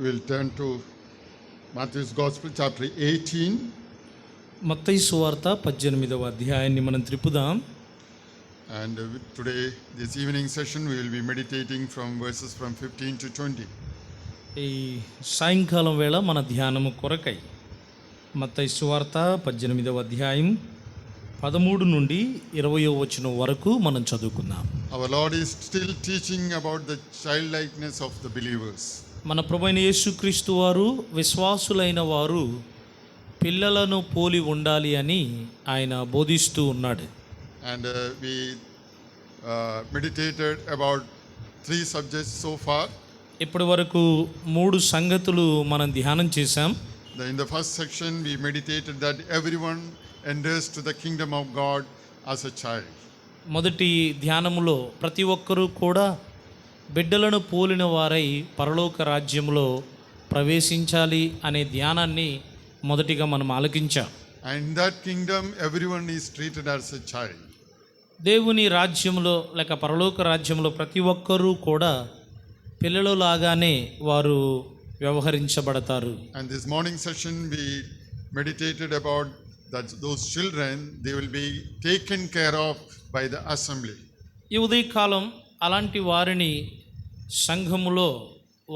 We will turn to Matthew's Gospel, chapter 18. మత్తయి సువార్త 18వ అధ్యాయాన్ని మనం త్రిప్పుదాం. And today, this evening session, we will be meditating from verses from 15 to 20. ఈ సాయంకాలం వేళ మన ధ్యానము కొరకై మత్తయి సువార్త 18వ అధ్యాయం 13 నుండి 20వ వచనం వరకు మనం చదువుకుందాం. Our Lord is still teaching about the childlikeness of the believers. మన ప్రభువైన యేసుక్రీస్తు వారు విశ్వాసులైన వారు పిల్లలను పోలి ఉండాలి అని ఆయన బోధిస్తూ ఉన్నాడు. And we meditated about 3 subjects so far. ఇప్పటి వరకు 3 సంగతులు మనం ధ్యానం చేశాం. In the first section, we meditated that everyone enters to the kingdom of God as a child. మొదటి ధ్యానములో ప్రతి ఒక్కరూ కూడా బిడ్డలను పోలిన వారై పరలోక రాజ్యంలో ప్రవేశించాలి అనే ధ్యానాన్ని మొదటిగా మనం ఆలకించాం. And in that kingdom, everyone is treated as a child. దేవుని రాజ్యంలో లేక పరలోక రాజ్యంలో ప్రతి ఒక్కరూ కూడా పిల్లలలాగానే వారు వ్యవహరించబడతారు. And this morning session, we meditated about that those children, they will be taken care of by the assembly. ఈ ఉదయకాలం అలాంటి వారిని సంఘములో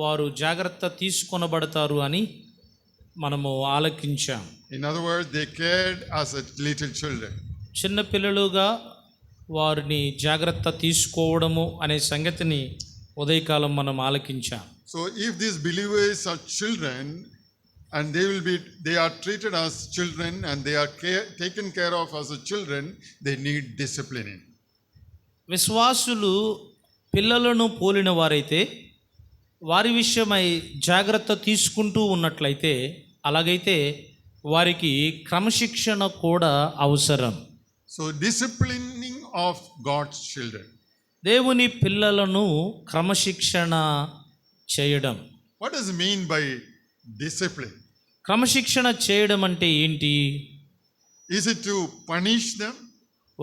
వారు జాగ్రత్త తీసుకొనబడతారు అని మనము ఆలకించాం. In other words, they cared as a little children. చిన్న పిల్లలుగా వారిని జాగ్రత్త తీసుకోవడము అనే సంగతిని ఉదయకాలం మనం ఆలకించాం. So if these believers are children and they are treated as children and they are taken care of as a children, they need disciplining. విశ్వాసులు పిల్లలను పోలిన వారైతే వారి విషయమై జాగ్రత్త తీసుకుంటూ ఉన్నట్లయితే అలాగైతే వారికి క్రమశిక్షణ కూడా అవసరం. So disciplining of God's children. దేవుని పిల్లలను క్రమశిక్షణ చేయడం. What does it mean by discipline? క్రమశిక్షణ చేయడం అంటే ఏంటి? Is it to punish them?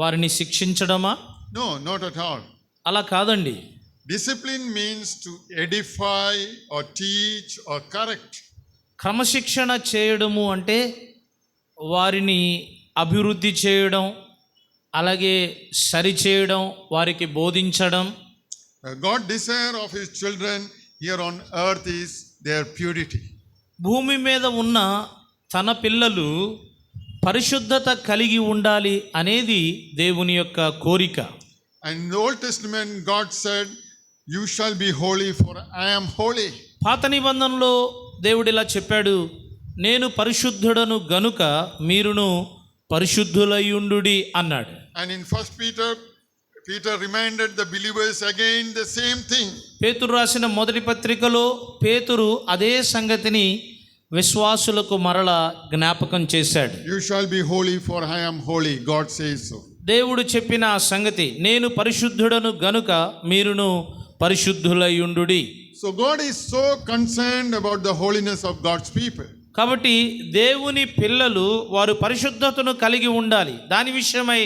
వారిని శిక్షించడమా? No, not at all. అలా కాదండి. Discipline means to edify or teach or correct. క్రమశిక్షణ చేయడము అంటే వారిని అభివృద్ధి చేయడం, అలాగే సరిచేయడం, వారికి బోధించడం. God desire of his children here on earth is their purity. భూమి మీద ఉన్న తన పిల్లలు పరిశుద్ధత కలిగి ఉండాలి అనేది దేవుని యొక్క కోరిక. And in the Old Testament, God said, "You shall be holy, for I am holy." పాత నిబంధనలో దేవుడు ఇలా చెప్పాడు, నేను పరిశుద్ధుడను గనుక మీరును పరిశుద్ధులయుండుడి అన్నాడు. And in 1 Peter reminded the believers again the same thing. పేతురు రాసిన మొదటి పత్రికలో పేతురు అదే సంగతిని విశ్వాసులకు మరల జ్ఞాపకం చేశాడు. You shall be holy, for I am holy. God says so. దేవుడు చెప్పిన ఆ సంగతి, నేను పరిశుద్ధుడను గనుక మీరును పరిశుద్ధులయుండుడి. So God is so concerned about the holiness of God's people. కాబట్టి దేవుని పిల్లలు వారు పరిశుద్ధతను కలిగి ఉండాలి. దాని విషయమై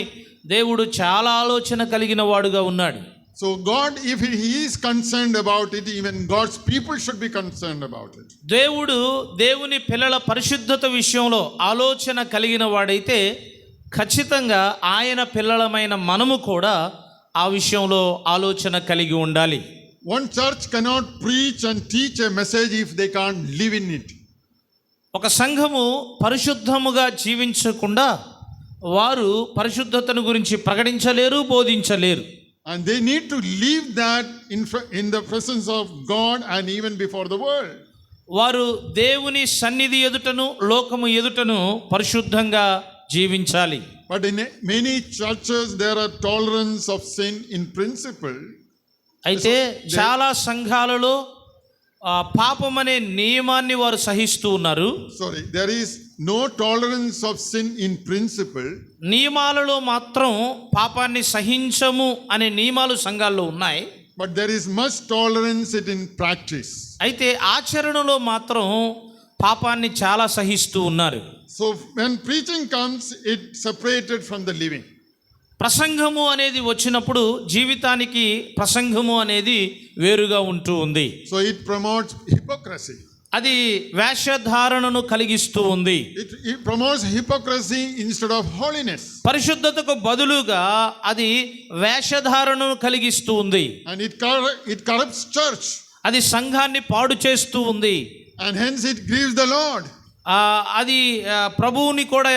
దేవుడు చాలా ఆలోచన కలిగిన వాడుగా ఉన్నాడు. So God, if he is concerned about it, even God's people should be concerned about it. దేవుడు దేవుని పిల్లల పరిశుద్ధత విషయంలో ఆలోచన కలిగిన వాడైతే ఖచ్చితంగా ఆయన పిల్లలమైన మనము కూడా ఆ విషయంలో ఆలోచన కలిగి ఉండాలి. One church cannot preach and teach a message if they can't live in it. ఒక సంఘము పరిశుద్ధముగా జీవించకుండా వారు పరిశుద్ధతను గురించి ప్రకటించలేరు, బోధించలేరు. And they need to live that in the presence of God and even before the world. వారు దేవుని సన్నిధి ఎదుటను లోకము ఎదుటను పరిశుద్ధంగా జీవించాలి. But in many churches there are tolerance of sin in principle. అయితే చాలా సంఘాలలో పాపం అనే నియమాన్ని వారు సహిస్తూ ఉన్నారు. There is no tolerance of sin in principle. నియమాలలో మాత్రం పాపాన్ని సహించము అనే నియమాలు సంఘాల్లో ఉన్నాయి. But there is much tolerance it in practice. అయితే ఆచరణలో మాత్రం పాపాన్ని చాలా సహిస్తూ ఉన్నారు. So when preaching comes, it separated from the living. ప్రసంగము అనేది వచ్చినప్పుడు జీవితానికి ప్రసంగము అనేది వేరుగా ఉంటూ ఉంది. So it promotes hypocrisy. అది వేషధారణను కలిగిస్తూ ఉంది. It promotes hypocrisy instead of holiness. పరిశుద్ధతకు బదులుగా అది వేషధారణను కలిగిస్తూ ఉంది. And it corrupts church. అది సంఘాన్ని పాడు చేస్తూ ఉంది. And hence it grieves the Lord. అది ప్రభువుని కూడా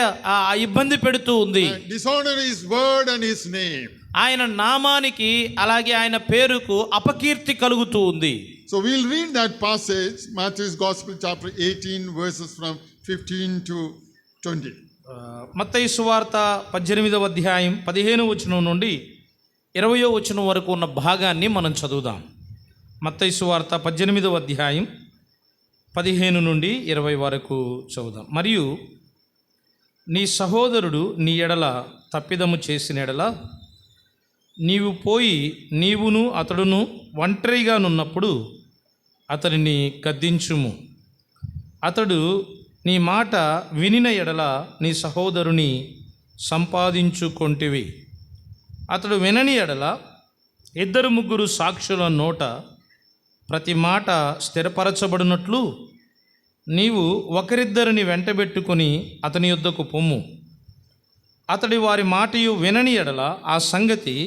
ఇబ్బంది పెడుతూ ఉంది. And dishonor his word and his name. ఆయన నామానికి అలాగే ఆయన పేరుకు అపకీర్తి కలుగుతూ ఉంది. So we'll read that passage, Matthew's Gospel chapter 18 verses from 15 to 20. మత్తయి సువార్త 18వ అధ్యాయం 15వ వచనం నుండి 20వ వచనం వరకు ఉన్న భాగాన్ని మనం చదువుదాం. మత్తయి సువార్త 18వ అధ్యాయం 15 నుండి 20 వరకు చదువుదాం. మరియు నీ సహోదరుడు నీ ఎడల తప్పిదము చేసిన ఎడల నీవు పోయి నీవును అతడును ఒంటరిగానున్నప్పుడు అతడిని గద్దించుము. అతడు నీ మాట వినిన ఎడల నీ సహోదరుని సంపాదించుకొంటివి. అతడు వినని ఎడల 2-3 సాక్షుల నోట ప్రతి మాట స్థిరపరచబడినట్లు నీవు ఒకరిద్దరిని వెంటబెట్టుకొని అతని యొద్దకు పొమ్ము. అతడి వారి మాటయు వినని ఎడల ఆ సంగతి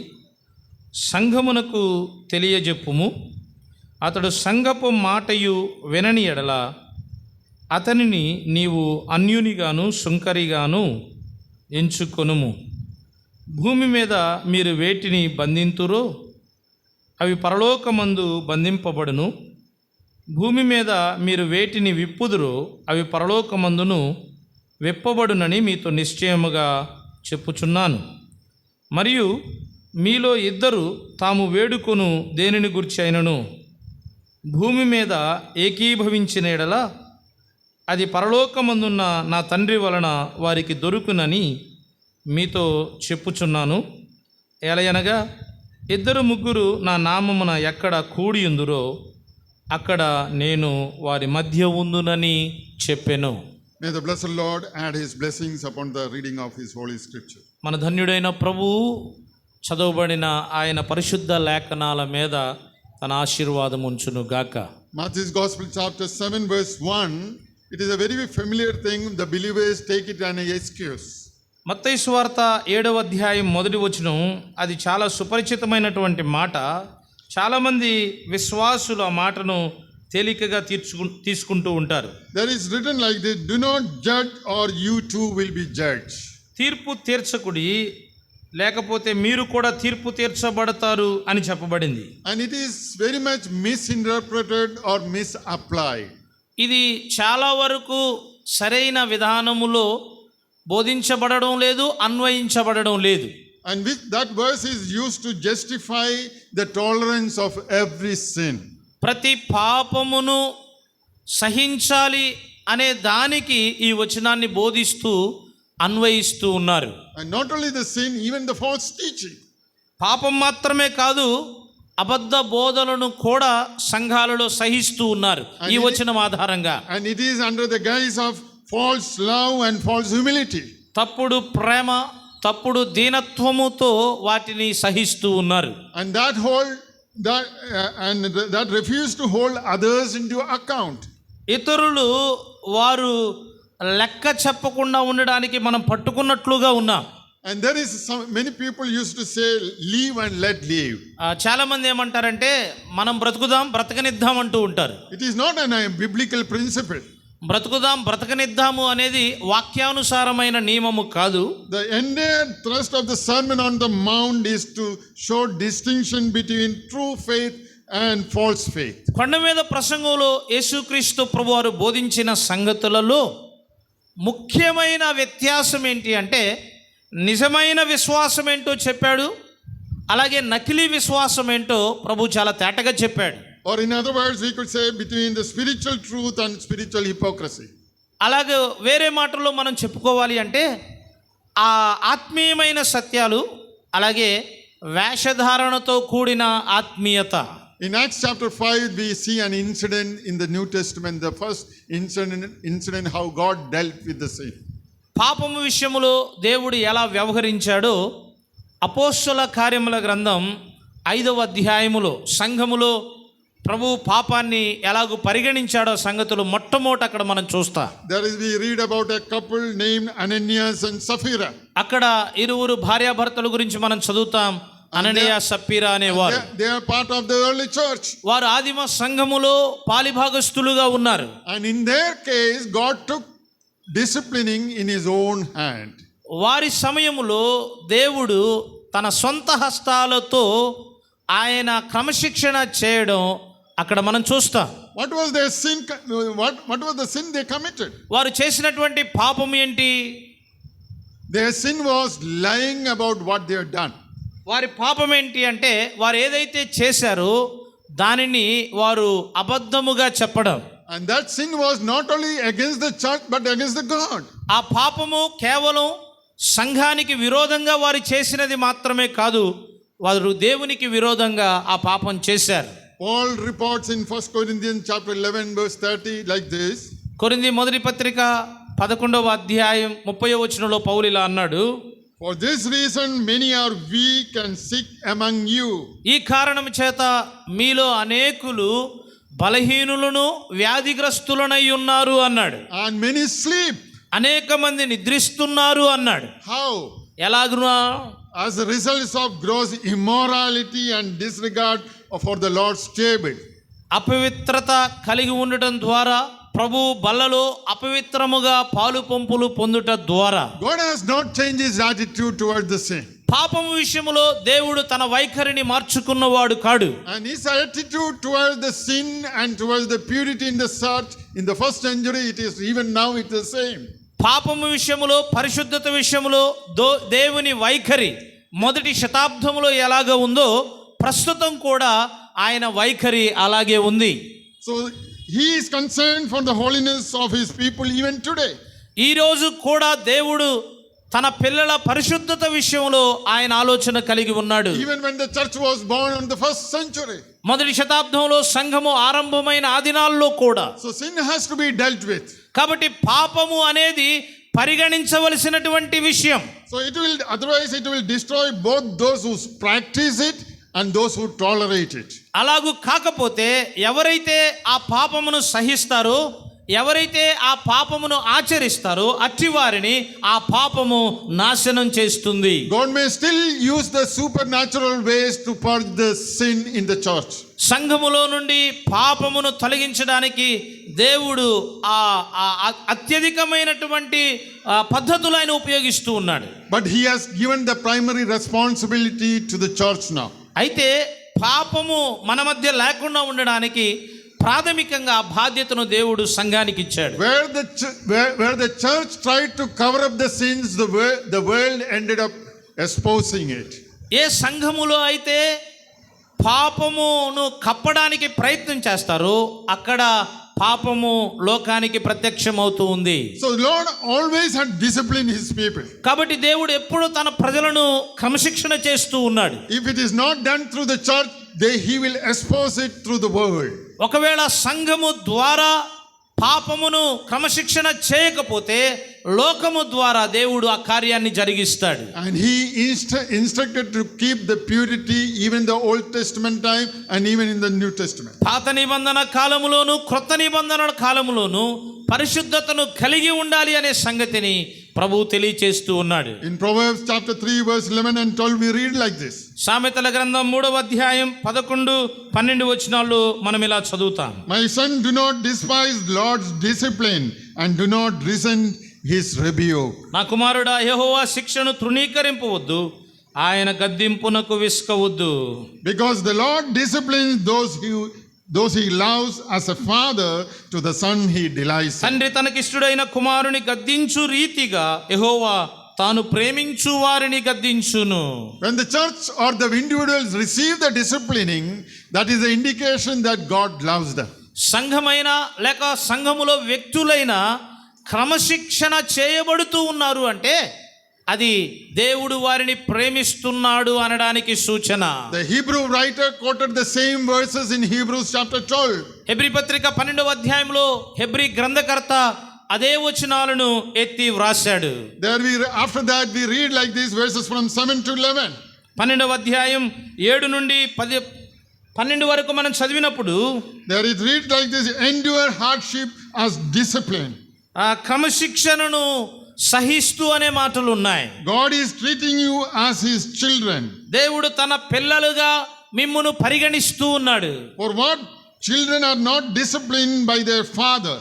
సంఘమునకు తెలియజెప్పుము. అతడు సంఘపు మాటయు వినని ఎడల అతనిని నీవు అన్యునిగాను సుంకరిగాను ఎంచుకొనుము. భూమి మీద మీరు వేటిని బంధింతురో అవి పరలోకమందు బంధింపబడును. భూమి మీద మీరు వేటిని విప్పుదురో అవి పరలోకమందును విప్పబడునని మీతో నిశ్చయముగా చెప్పుచున్నాను. మరియు మీలో 2 తాము వేడుకొను దేనిని గురించి అయినను భూమి మీద ఏకీభవించిన ఎడల అది పరలోకమందున్న నా తండ్రి వలన వారికి దొరుకునని మీతో చెప్పుచున్నాను. ఎలయనగా 2-3 నా నామమున ఎక్కడ కూడియుందురో అక్కడ నేను వారి మధ్య ఉందునని చెప్పెను. May the blessed Lord add his blessings upon the reading of his holy scripture. మన ధన్యుడైన ప్రభువు చదవబడిన ఆయన పరిశుద్ధ లేఖనాల మీద తన ఆశీర్వాదం ఉంచును గాక. Matthew's Gospel chapter 7 verse 1, it is a very familiar thing. The believers take it as an excuse. మత్తయి సువార్త 7వ అధ్యాయం 1వ వచనం అది చాలా సుపరిచితమైనటువంటి మాట. చాలామంది విశ్వాసులు ఆ మాటను తేలికగా తీసుకుంటూ ఉంటారు. There is written like this, do not judge or you too will be judged. తీర్పు తీర్చకుడి లేకపోతే మీరు కూడా తీర్పు తీర్చబడతారు అని చెప్పబడింది. And it is very much misinterpreted or misapplied. ఇది చాలా వరకు సరైన విధానములో బోధించబడడం లేదు, అన్వయించబడడం లేదు. And that verse is used to justify the tolerance of every sin. ప్రతి పాపమును సహించాలి అనే దానికి ఈ వచనాన్ని బోధిస్తూ అన్వయిస్తూ ఉన్నారు. And not only the sin, even the false teaching. పాపం మాత్రమే కాదు, అబద్ధ బోధలను కూడా సంఘాలలో సహిస్తూ ఉన్నారు ఈ వచనం ఆధారంగా. And it is under the guise of false love and false humility. తప్పుడు ప్రేమ, తప్పుడు దీనత్వముతో వాటిని సహిస్తూ ఉన్నారు. And that refuse to hold others into account. ఇతరులు వారు లెక్క చెప్పకుండా ఉండడానికి మనం పట్టుకున్నట్లుగా ఉన్నాం. And there is many people used to say live and let live. చాలా మంది ఏమంటారంటే మనం బ్రతుకుదాం బ్రతకనిద్దాం అంటూ ఉంటారు. It is not a biblical principle. బ్రతుకుదాం బ్రతకనిద్దాము అనేది వాక్యానుసారమైన నియమము కాదు. The entire thrust of the Sermon on the Mount is to show distinction between true faith and false faith. కొండ మీద ప్రసంగంలో యేసుక్రీస్తు ప్రభువారు బోధించిన సంగతులలో ముఖ్యమైన వ్యత్యాసం ఏంటి అంటే నిజమైన విశ్వాసం ఏంటో చెప్పాడు, అలాగే నకిలీ విశ్వాసం ఏంటో ప్రభు చాలా తేటగా చెప్పాడు. Or in other words, we could say between the spiritual truth and spiritual hypocrisy. అలాగే వేరే మాటల్లో మనం చెప్పుకోవాలి అంటే ఆ ఆత్మీయమైన సత్యాలు అలాగే వేషధారణతో కూడిన ఆత్మీయత. In Acts chapter 5, we see an incident in the New Testament, the first incident how God dealt with the sin. పాపము విషయములో దేవుడు ఎలా వ్యవహరించాడో అపోస్తల కార్యముల గ్రంథం 5వ అధ్యాయములో సంఘములో ప్రభు పాపాన్ని ఎలాగూ పరిగణించాడో సంగతులు మొట్టమొదట అక్కడ మనం చూస్తాం. There is, we read about a couple named Ananias and Sapphira. అక్కడ ఇరువురు భార్యాభర్తల గురించి మనం చదువుతాం. అననీయ సప్పీరా అనేవారు. They are part of the early church. వారు ఆదిమ సంఘములో పాలిభాగస్తులుగా ఉన్నారు. And in their case, God took disciplining in his own hand. వారి సమయములో దేవుడు తన సొంత హస్తాలతో ఆయన క్రమశిక్షణ చేయడం అక్కడ మనం చూస్తాం. What was their sin? What was the sin they committed? వారు చేసినటువంటి పాపం ఏంటి? Their sin was lying about what they had done. వారి పాపం ఏంటి అంటే వారు ఏదైతే చేశారో దానిని వారు అబద్ధముగా చెప్పడం. And that sin was not only against the church but against the God. ఆ పాపము కేవలం సంఘానికి విరోధంగా వారు చేసినది మాత్రమే కాదు, వారు దేవునికి విరోధంగా ఆ పాపం చేశారు. Paul reports in 1 Corinthians chapter 11 verse 30 like this. కొరింథీ మొదటి పత్రిక 11వ అధ్యాయం 30వ వచనంలో పౌలు ఇలా అన్నాడు, For this reason many are weak and sick among you. ఈ కారణం చేత మీలో అనేకులు బలహీనులను వ్యాధిగ్రస్తులనై ఉన్నారు అన్నాడు. And many sleep. అనేక మంది నిద్రిస్తున్నారు అన్నాడు. How? ఎలాగునా? As a result of gross immorality and disregard for the Lord's table. అపవిత్రత కలిగి ఉండటం ద్వారా, ప్రభు బల్లలో అపవిత్రముగా పాలు పంపులు పొందుట ద్వారా. God has not changed his attitude towards the sin. పాపం విషయంలో దేవుడు తన వైఖరిని మార్చుకున్నవాడు కాడు. And his attitude towards the sin and towards the purity in the church in the first century, it is even now it is the same. పాపము విషయంలో, పరిశుద్ధత విషయంలో దేవుని వైఖరి మొదటి శతాబ్దంలో ఎలాగ ఉందో ప్రస్తుతం కూడా ఆయన వైఖరి అలాగే ఉంది. So he is concerned for the holiness of his people even today. ఈ రోజు కూడా దేవుడు తన పిల్లల పరిశుద్ధత విషయంలో ఆయన ఆలోచన కలిగి ఉన్నాడు. Even when the church was born in the first century. మొదటి శతాబ్దంలో సంఘము ఆరంభమైన ఆ దినాల్లో కూడా. So sin has to be dealt with. కాబట్టి పాపము అనేది పరిగణించవలసినటువంటి విషయం. So it will, otherwise it will destroy both those who practice it and those who tolerate it. అలాగూ కాకపోతే ఎవరైతే ఆ పాపమును సహిస్తారో, ఎవరైతే ఆ పాపమును ఆచరిస్తారో అట్టి వారిని ఆ పాపము నాశనం చేస్తుంది. God may still use the supernatural ways to purge the sin in the church. సంఘములో నుండి పాపమును తొలగించడానికి దేవుడు అత్యధికమైనటువంటి పద్ధతులు ఆయన ఉపయోగిస్తూ ఉన్నాడు. But he has given the primary responsibility to the church now. అయితే పాపము మన మధ్య లేకుండా ఉండడానికి ప్రాథమికంగా బాధ్యతను దేవుడు సంఘానికి ఇచ్చాడు. Where the church tried to cover up the sins, the world ended up exposing it. ఏ సంఘములో అయితే పాపమును కప్పడానికి ప్రయత్నం చేస్తారో అక్కడ పాపము లోకానికి ప్రత్యక్షమవుతూ ఉంది. So Lord always had disciplined his people. కాబట్టి దేవుడు ఎప్పుడూ తన ప్రజలను క్రమశిక్షణ చేస్తూ ఉన్నాడు. If it is not done through the church, he will expose it through the world. ఒకవేళ సంఘము ద్వారా పాపమును క్రమశిక్షణ చేయకపోతే లోకము ద్వారా దేవుడు ఆ కార్యాన్ని జరిగిస్తాడు. And he instructed to keep the purity even in the Old Testament time and even in the New Testament. పాత నిబంధన కాలములోను క్రొత్త నిబంధన కాలములోను పరిశుద్ధతను కలిగి ఉండాలి అనే సంగతిని ప్రభువు తెలియచేస్తూ ఉన్నాడు. In Proverbs chapter 3 verse 11 and 12 we read like this. సామెతల గ్రంథం 3వ అధ్యాయం 11, 12 వచనాల్లో మనం ఇలా చదువుతాం. My son, do not despise Lord's discipline and do not resent his rebuke. నా కుమారుడా, యెహోవా శిక్షను తృణీకరింపవద్దు, ఆయన గద్దింపునకు విసుకవద్దు. Because the Lord disciplines those he loves, as a father to the son he delights in. తండ్రి తనకిష్టుడైన కుమారుని గద్దించు రీతిగా యెహోవా తాను ప్రేమించు వారిని గద్దించును. When the church or the individuals receive the disciplining, that is the indication that God loves them. సంఘమైన లేక సంఘములో వ్యక్తులైన క్రమశిక్షణ చేయబడుతూ ఉన్నారు అంటే అది దేవుడు వారిని ప్రేమిస్తున్నాడు అనడానికి సూచన. The Hebrew writer quoted the same verses in Hebrews chapter 12. Hebrew పత్రిక 12వ అధ్యాయంలో హెబ్రీ గ్రంథకర్త అదే వచనాలను ఎత్తి వ్రాశాడు. After that we read like these verses from 7 to 11. 12వ అధ్యాయం 7 నుండి 12 వరకు మనం చదివినప్పుడు there it reads like this: endure hardship as discipline. ఆ క్రమశిక్షణను సహిస్తూ అనే మాటలు ఉన్నాయి. God is treating you as his children. దేవుడు తన పిల్లలుగా మిమ్మును పరిగణిస్తూ ఉన్నాడు. For what? Children are not disciplined by their father.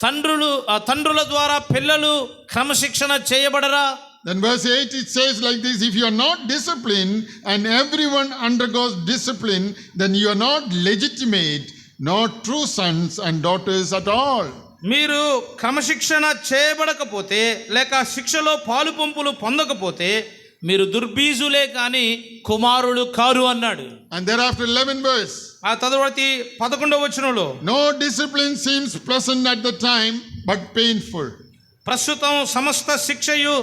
తండ్రుల ద్వారా పిల్లలు క్రమశిక్షణ చేయబడరా? Then verse 8 it says like this: if you are not disciplined and everyone undergoes discipline, then you are not legitimate, not true sons and daughters at all. మీరు క్రమశిక్షణ చేయబడకపోతే లేక శిక్షలో పాలు పంపులు పొందకపోతే మీరు దుర్బీజులే కానీ కుమారులు కారు అన్నాడు. And thereafter 11th verse. ఆ తరువాతి 11వ వచనంలో No discipline seems pleasant at the time but painful. ప్రస్తుతం సమస్త శిక్షయు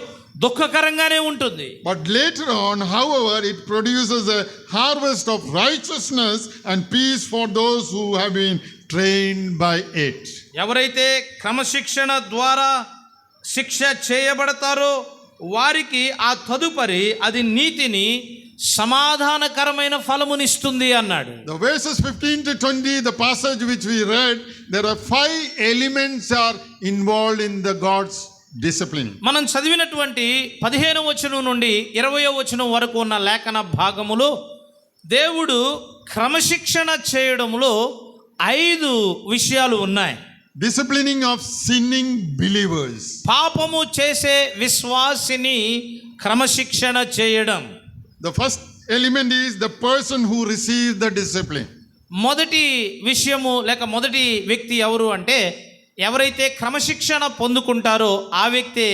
దుఃఖకరంగానే ఉంటుంది. But later on, however, it produces a harvest of righteousness and peace for those who have been trained by it. ఎవరైతే క్రమశిక్షణ ద్వారా శిక్ష చేయబడతారో వారికి ఆ తదుపరి అది నీతిని సమాధానకరమైన ఫలమునిస్తుంది అన్నాడు. The verses 15 to 20, the passage which we read, there are 5 elements are involved in the God's discipline. మనం చదివినటువంటి 15వ వచనం నుండి 20వ వచనం వరకు ఉన్న లేఖన భాగములో దేవుడు క్రమశిక్షణ చేయడంలో 5 విషయాలు ఉన్నాయి. Disciplining of sinning believers. పాపము చేసే విశ్వాసిని క్రమశిక్షణ చేయడం. The first element is the person who receives the discipline. మొదటి విషయము లేక మొదటి వ్యక్తి ఎవరు అంటే ఎవరైతే క్రమశిక్షణ పొందుకుంటారో ఆ వ్యక్తే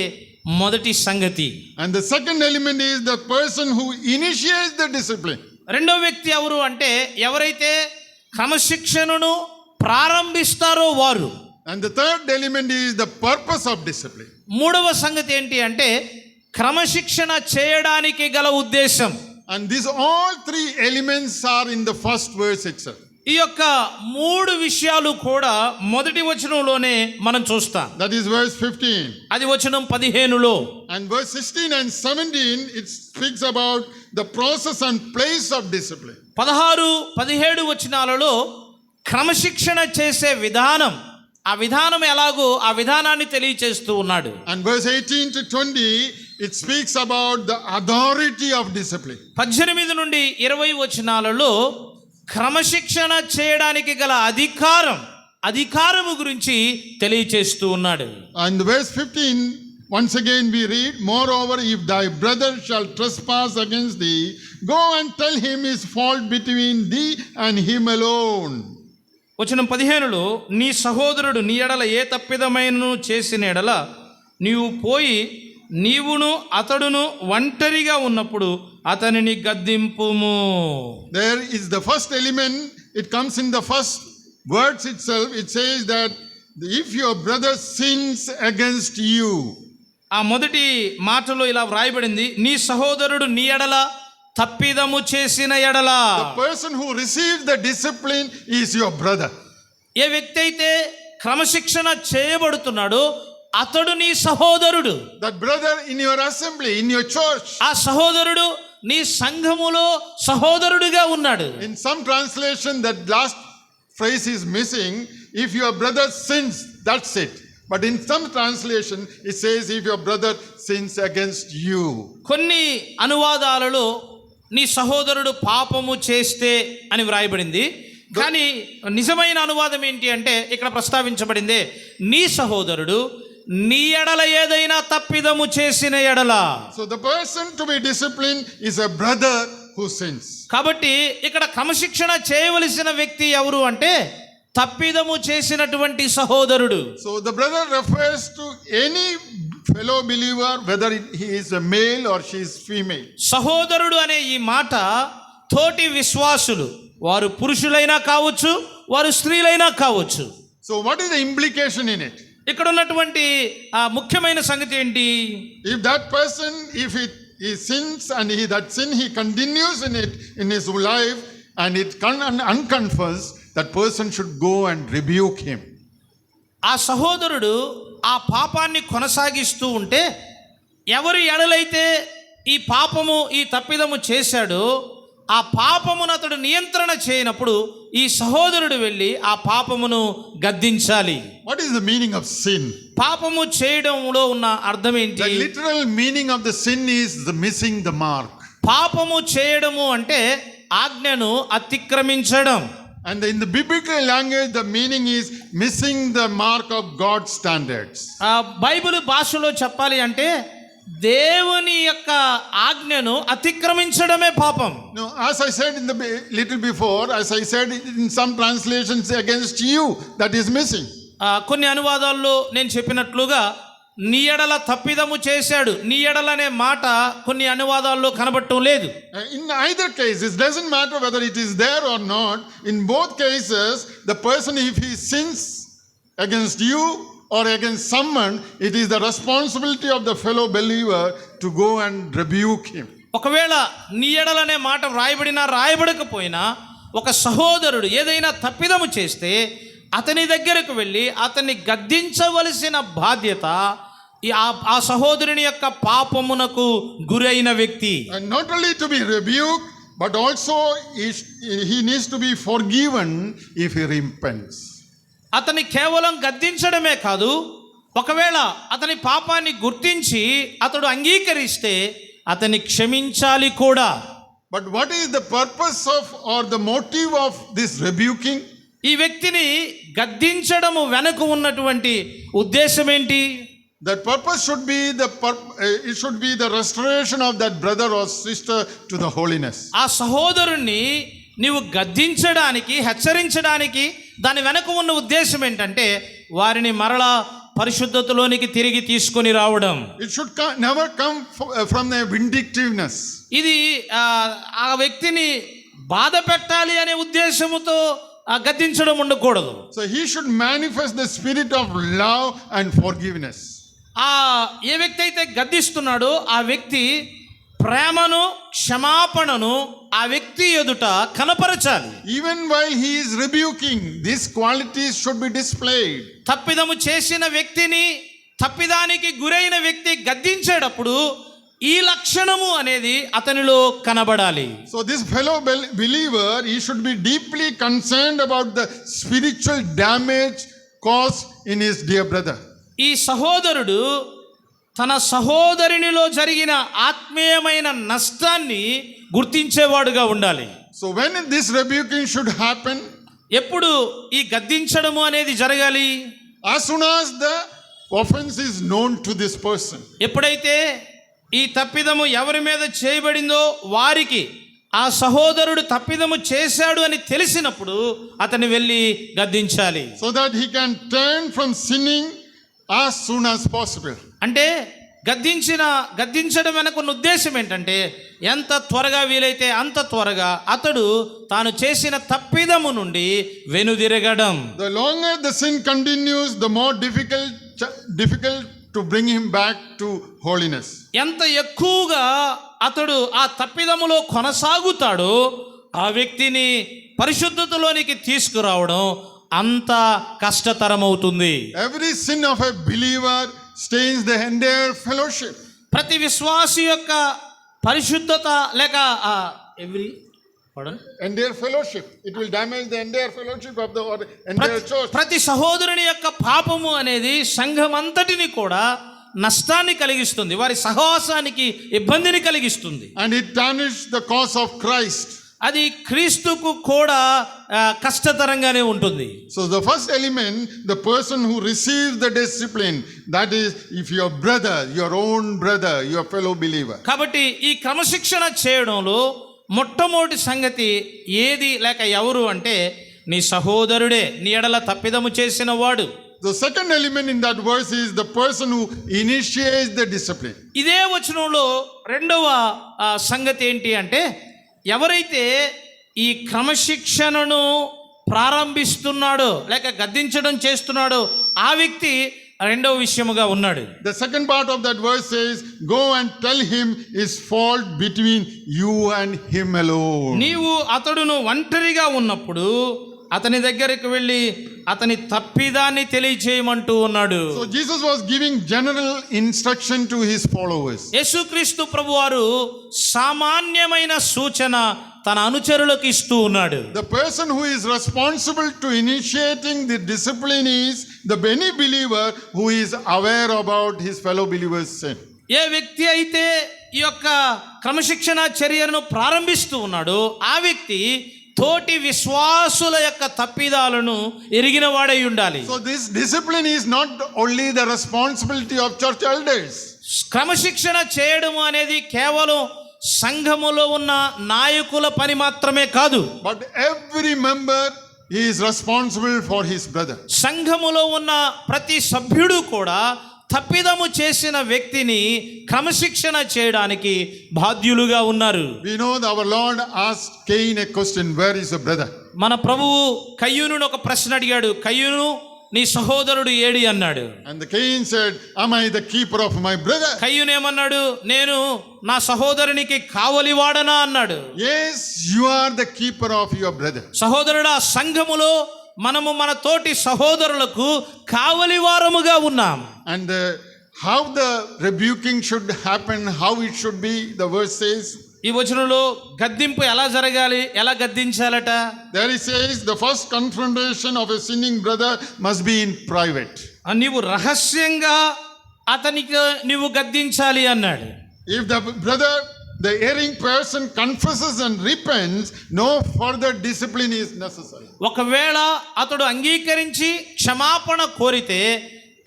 మొదటి సంగతి. And the second element is the person who initiates the discipline. రెండో వ్యక్తి ఎవరు అంటే ఎవరైతే క్రమశిక్షణను ప్రారంభిస్తారో వారు. And the third element is the purpose of discipline. మూడవ సంగతి ఏంటి అంటే క్రమశిక్షణ చేయడానికి గల ఉద్దేశం. And these all 3 elements are in the first verse itself. ఈ యొక్క 3 విషయాలు కూడా మొదటి వచనంలోనే మనం చూస్తాం. That is verse 15. అది వచనం 15లో. And verse 16 and 17 it speaks about the process and place of discipline. 16, 17 వచనాలలో క్రమశిక్షణ చేసే విధానం, ఆ విధానం ఎలాగో ఆ విధానాన్ని తెలియచేస్తూ ఉన్నాడు. And verse 18 to 20 it speaks about the authority of discipline. 18 నుండి 20 వచనాలలో క్రమశిక్షణ చేయడానికి గల అధికారము గురించి తెలియచేస్తూ ఉన్నాడు. And verse 15 once again we read, moreover if thy brother shall trespass against thee, go and tell him his fault between thee and him alone. వచనం 15లో నీ సహోదరుడు నీ ఎడల ఏ తప్పిదమైనను చేసిన ఎడల నీవు పోయి నీవును అతడును ఒంటరిగా ఉన్నప్పుడు అతనిని గద్దింపుము. There is the first element, it comes in the first words itself. It says that if your brother sins against you. ఆ మొదటి మాటలో ఇలా వ్రాయబడింది, నీ సహోదరుడు నీ ఎడల తప్పిదము చేసిన ఎడల. The person who receives the discipline is your brother. ఏ వ్యక్తి అయితే క్రమశిక్షణ చేయబడుతున్నాడో అతడు నీ సహోదరుడు. That brother in your assembly, in your church. ఆ సహోదరుడు నీ సంఘములో సహోదరుడిగా ఉన్నాడు. In some translation that last phrase is missing. If your brother sins, that's it. But in some translation it says if your brother sins against you. కొన్ని అనువాదాలలో నీ సహోదరుడు పాపము చేస్తే అని వ్రాయబడింది. కానీ నిజమైన అనువాదం ఏంటి అంటే ఇక్కడ ప్రస్తావించబడింది నీ సహోదరుడు నీ ఎడల ఏదైనా తప్పిదము చేసిన ఎడల. So the person to be disciplined is a brother who sins. కాబట్టి ఇక్కడ క్రమశిక్షణ చేయవలసిన వ్యక్తి ఎవరు అంటే తప్పిదము చేసినటువంటి సహోదరుడు. So the brother refers to any fellow believer, whether he is a male or she is female. సహోదరుడు అనే ఈ మాట తోటి విశ్వాసులు, వారు పురుషులైనా కావచ్చు వారు స్త్రీలైనా కావచ్చు. So what is the implication in it? ఇక్కడ ఉన్నటువంటి ఆ ముఖ్యమైన సంగతి ఏంటి? If that person, if he sins and that sin he continues in it in his life and it unconfessed, that person should go and rebuke him. ఆ సహోదరుడు ఆ పాపాన్ని కొనసాగిస్తూ ఉంటే ఎవరి ఎడలైతే ఈ పాపము ఈ తప్పిదము చేశాడో ఆ పాపమును అతడు నియంత్రణ చేయనప్పుడు ఈ సహోదరుడు వెళ్ళి ఆ పాపమును గద్దించాలి. What is the meaning of sin? పాపము చేయడంలో ఉన్న అర్థం The ఏంటి? literal meaning of the sin is the missing the mark. పాపము చేయడము అంటే ఆజ్ఞను అతిక్రమించడం. And in the biblical language, the meaning is missing the mark of God's standards. ఆ బైబిల్ భాషలో చెప్పాలి అంటే దేవుని యొక్క ఆజ్ఞను అతిక్రమించడమే పాపం. Now, as I said in the little before, as I said in some translations, against you, that is missing. కొన్ని అనువాదాల్లో నేను చెప్పినట్లుగా నీ ఎడల తప్పిదము చేశాడు, నీ ఎడల అనే మాట కొన్ని అనువాదాల్లో కనబడటం లేదు. In either case, it doesn't matter whether it is there or not. In both cases, the person, if he sins against you or against someone, it is the responsibility of the fellow believer to go and rebuke him. ఒకవేళ నీ ఎడలనే మాట వ్రాయబడినా రాయబడకపోయినా ఒక సహోదరుడు ఏదైనా తప్పిదము చేస్తే అతని దగ్గరకు వెళ్ళి అతన్ని గద్దించవలసిన బాధ్యత ఆ సహోదరుని యొక్క పాపమునకు గురైన వ్యక్తి. And not only to be rebuked, but also he needs to be forgiven if he repents. అతన్ని కేవలం గద్దించడమే కాదు, ఒకవేళ అతని పాపాన్ని గుర్తించి అతడు అంగీకరిస్తే అతన్ని క్షమించాలి కూడా. But what is the purpose of or the motive of this rebuking? ఈ వ్యక్తిని గద్దించడము వెనుక ఉన్నటువంటి ఉద్దేశం ఏంటి? That purpose should be it should be the restoration of that brother or sister to the holiness. ఆ సహోదరుణ్ణి నీవు గద్దించడానికి, హెచ్చరించడానికి దాని వెనుక ఉన్న ఉద్దేశం ఏంటంటే వారిని మరలా పరిశుద్ధతలోనికి తిరిగి తీసుకొని రావడం. It should never come from a vindictiveness. ఇది ఆ వ్యక్తిని బాధ పెట్టాలి అనే ఉద్దేశముతో గద్దించడం ఉండకూడదు. So he should manifest the spirit of love and forgiveness. ఏ వ్యక్తి అయితే గద్దిస్తున్నాడో ఆ వ్యక్తి ప్రేమను, క్షమాపణను ఆ వ్యక్తి ఎదుట కనపరచాలి. Even while he is rebuking, these qualities should be displayed. తప్పిదము చేసిన వ్యక్తిని, తప్పిదానికి గురైన వ్యక్తి గద్దించేటప్పుడు ఈ లక్షణము అనేది అతనిలో కనబడాలి. So this fellow believer, he should be deeply concerned about the spiritual damage caused in his dear brother. ఈ సహోదరుడు తన సహోదరునిలో జరిగిన ఆత్మీయమైన నష్టాన్ని గుర్తించేవాడుగా ఉండాలి. So when this rebuking should happen? ఎప్పుడు ఈ గద్దించడము అనేది జరగాలి? As soon as the offense is known to this person. ఎప్పుడైతే ఈ తప్పిదము ఎవరి మీద చేయబడిందో వారికి ఆ సహోదరుడు తప్పిదము చేశాడు అని తెలిసినప్పుడు అతన్ని వెళ్ళి గద్దించాలి. So that he can turn from sinning as soon as possible. అంటే గద్దించడం వెనక ఉన్న ఉద్దేశం ఏంటంటే ఎంత త్వరగా వీలైతే అంత త్వరగా అతడు తాను చేసిన తప్పిదము నుండి వెనుదిరగడం. The longer the sin continues, the more difficult to bring him back to holiness. ఎంత ఎక్కువగా అతడు ఆ తప్పిదములో కొనసాగుతాడో ఆ వ్యక్తిని పరిశుద్ధతలోనికి తీసుకురావడం అంత కష్టతరమవుతుంది. Every sin of a believer stains the entire fellowship. ప్రతి విశ్వాసి యొక్క పరిశుద్ధత లేక entire fellowship, it will damage the entire fellowship of the entire church. ప్రతి సహోదరుని యొక్క పాపము అనేది సంఘమంతటిని కూడా నష్టాన్ని కలిగిస్తుంది, వారి సహవాసానికి ఇబ్బందిని కలిగిస్తుంది. And it tarnishes the cause of Christ. అది క్రీస్తుకు కూడా కష్టతరంగానే ఉంటుంది. So the first element, the person who receives the discipline, that is if your brother, your own brother, your fellow believer. కాబట్టి ఈ క్రమశిక్షణ చేయడంలో మొట్టమొదటి సంగతి ఏది లేక ఎవరు అంటే నీ సహోదరుడే, నీ ఎడల తప్పిదము చేసిన వాడు. The second element in that verse is the person who initiates the discipline. ఇదే వచనంలో రెండవ సంగతి ఏంటి అంటే ఎవరైతే ఈ క్రమశిక్షణను ప్రారంభిస్తున్నాడో లేక గద్దించడం చేస్తున్నాడో ఆ వ్యక్తి రెండవ విషయముగా ఉన్నాడు. The second part of that verse says, go and tell him his fault between you and him alone. నీవు అతడును ఒంటరిగా ఉన్నప్పుడు అతని దగ్గరికి వెళ్ళి అతని తప్పిదాన్ని తెలియచేయమంటూ ఉన్నాడు. So Jesus was giving general instruction to his followers. యేసుక్రీస్తు ప్రభువారు సామాన్యమైన సూచన తన అనుచరులకు ఇస్తూ ఉన్నాడు. The person who is responsible to initiating the discipline is the any believer who is aware about his fellow believers' sin. ఏ వ్యక్తి అయితే ఈ యొక్క క్రమశిక్షణ చర్యను ప్రారంభిస్తూ ఉన్నాడో ఆ వ్యక్తి తోటి విశ్వాసుల యొక్క తప్పిదాలను ఎరిగిన వాడై ఉండాలి. So this discipline is not only the responsibility of church elders. క్రమశిక్షణ చేయడం అనేది కేవలం సంఘములో ఉన్న నాయకుల పని మాత్రమే కాదు, But every member is responsible for his brother. సంఘములో ఉన్న ప్రతి సభ్యుడు కూడా తప్పిదము చేసిన వ్యక్తిని క్రమశిక్షణ చేయడానికి బాధ్యులుగా ఉన్నారు. We know that our Lord asked Cain a question, where is your brother? మన ప్రభువు కయ్యూనును ఒక ప్రశ్న అడిగాడు, కయ్యూను నీ సహోదరుడు ఏడి అన్నాడు. And the Cain said, am I the keeper of my brother? కయ్యూను ఏమన్నాడు, నేను నా సహోదరునికి కావలివాడనా అన్నాడు. Yes, you are the keeper of your brother. సహోదరుడా, సంఘములో మనము మన తోటి సహోదరులకు కావలివారముగా ఉన్నాం. And how the rebuking should happen, how it should be, the verse says. ఈ వచనంలో గద్దింపు ఎలా జరగాలి, ఎలా గద్దించాలట. There it says the first confrontation of a sinning brother must be in private. నీవు రహస్యంగా అతనికి నీవు గద్దించాలి అన్నాడు. If the brother, the erring person confesses and repents, no further discipline is necessary. ఒకవేళ అతడు అంగీకరించి క్షమాపణ కోరితే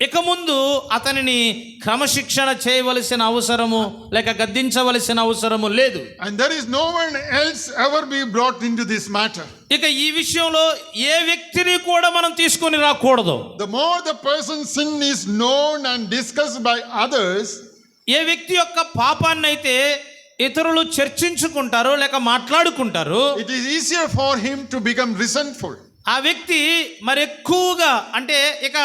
ఇక ముందు అతనిని క్రమశిక్షణ చేయవలసిన అవసరము లేక గద్దించవలసిన అవసరము లేదు. And there is no one else ever be brought into this matter. ఇక ఈ విషయంలో ఏ వ్యక్తిని కూడా మనం తీసుకొని రాకూడదు. The more the person's sin is known and discussed by others, ఏ వ్యక్తి యొక్క పాపాన్ని అయితే ఇతరులు చర్చించుకుంటారో లేక మాట్లాడుకుంటారో it is easier for him to become resentful. ఆ వ్యక్తి మరి ఎక్కువగా అంటే ఇక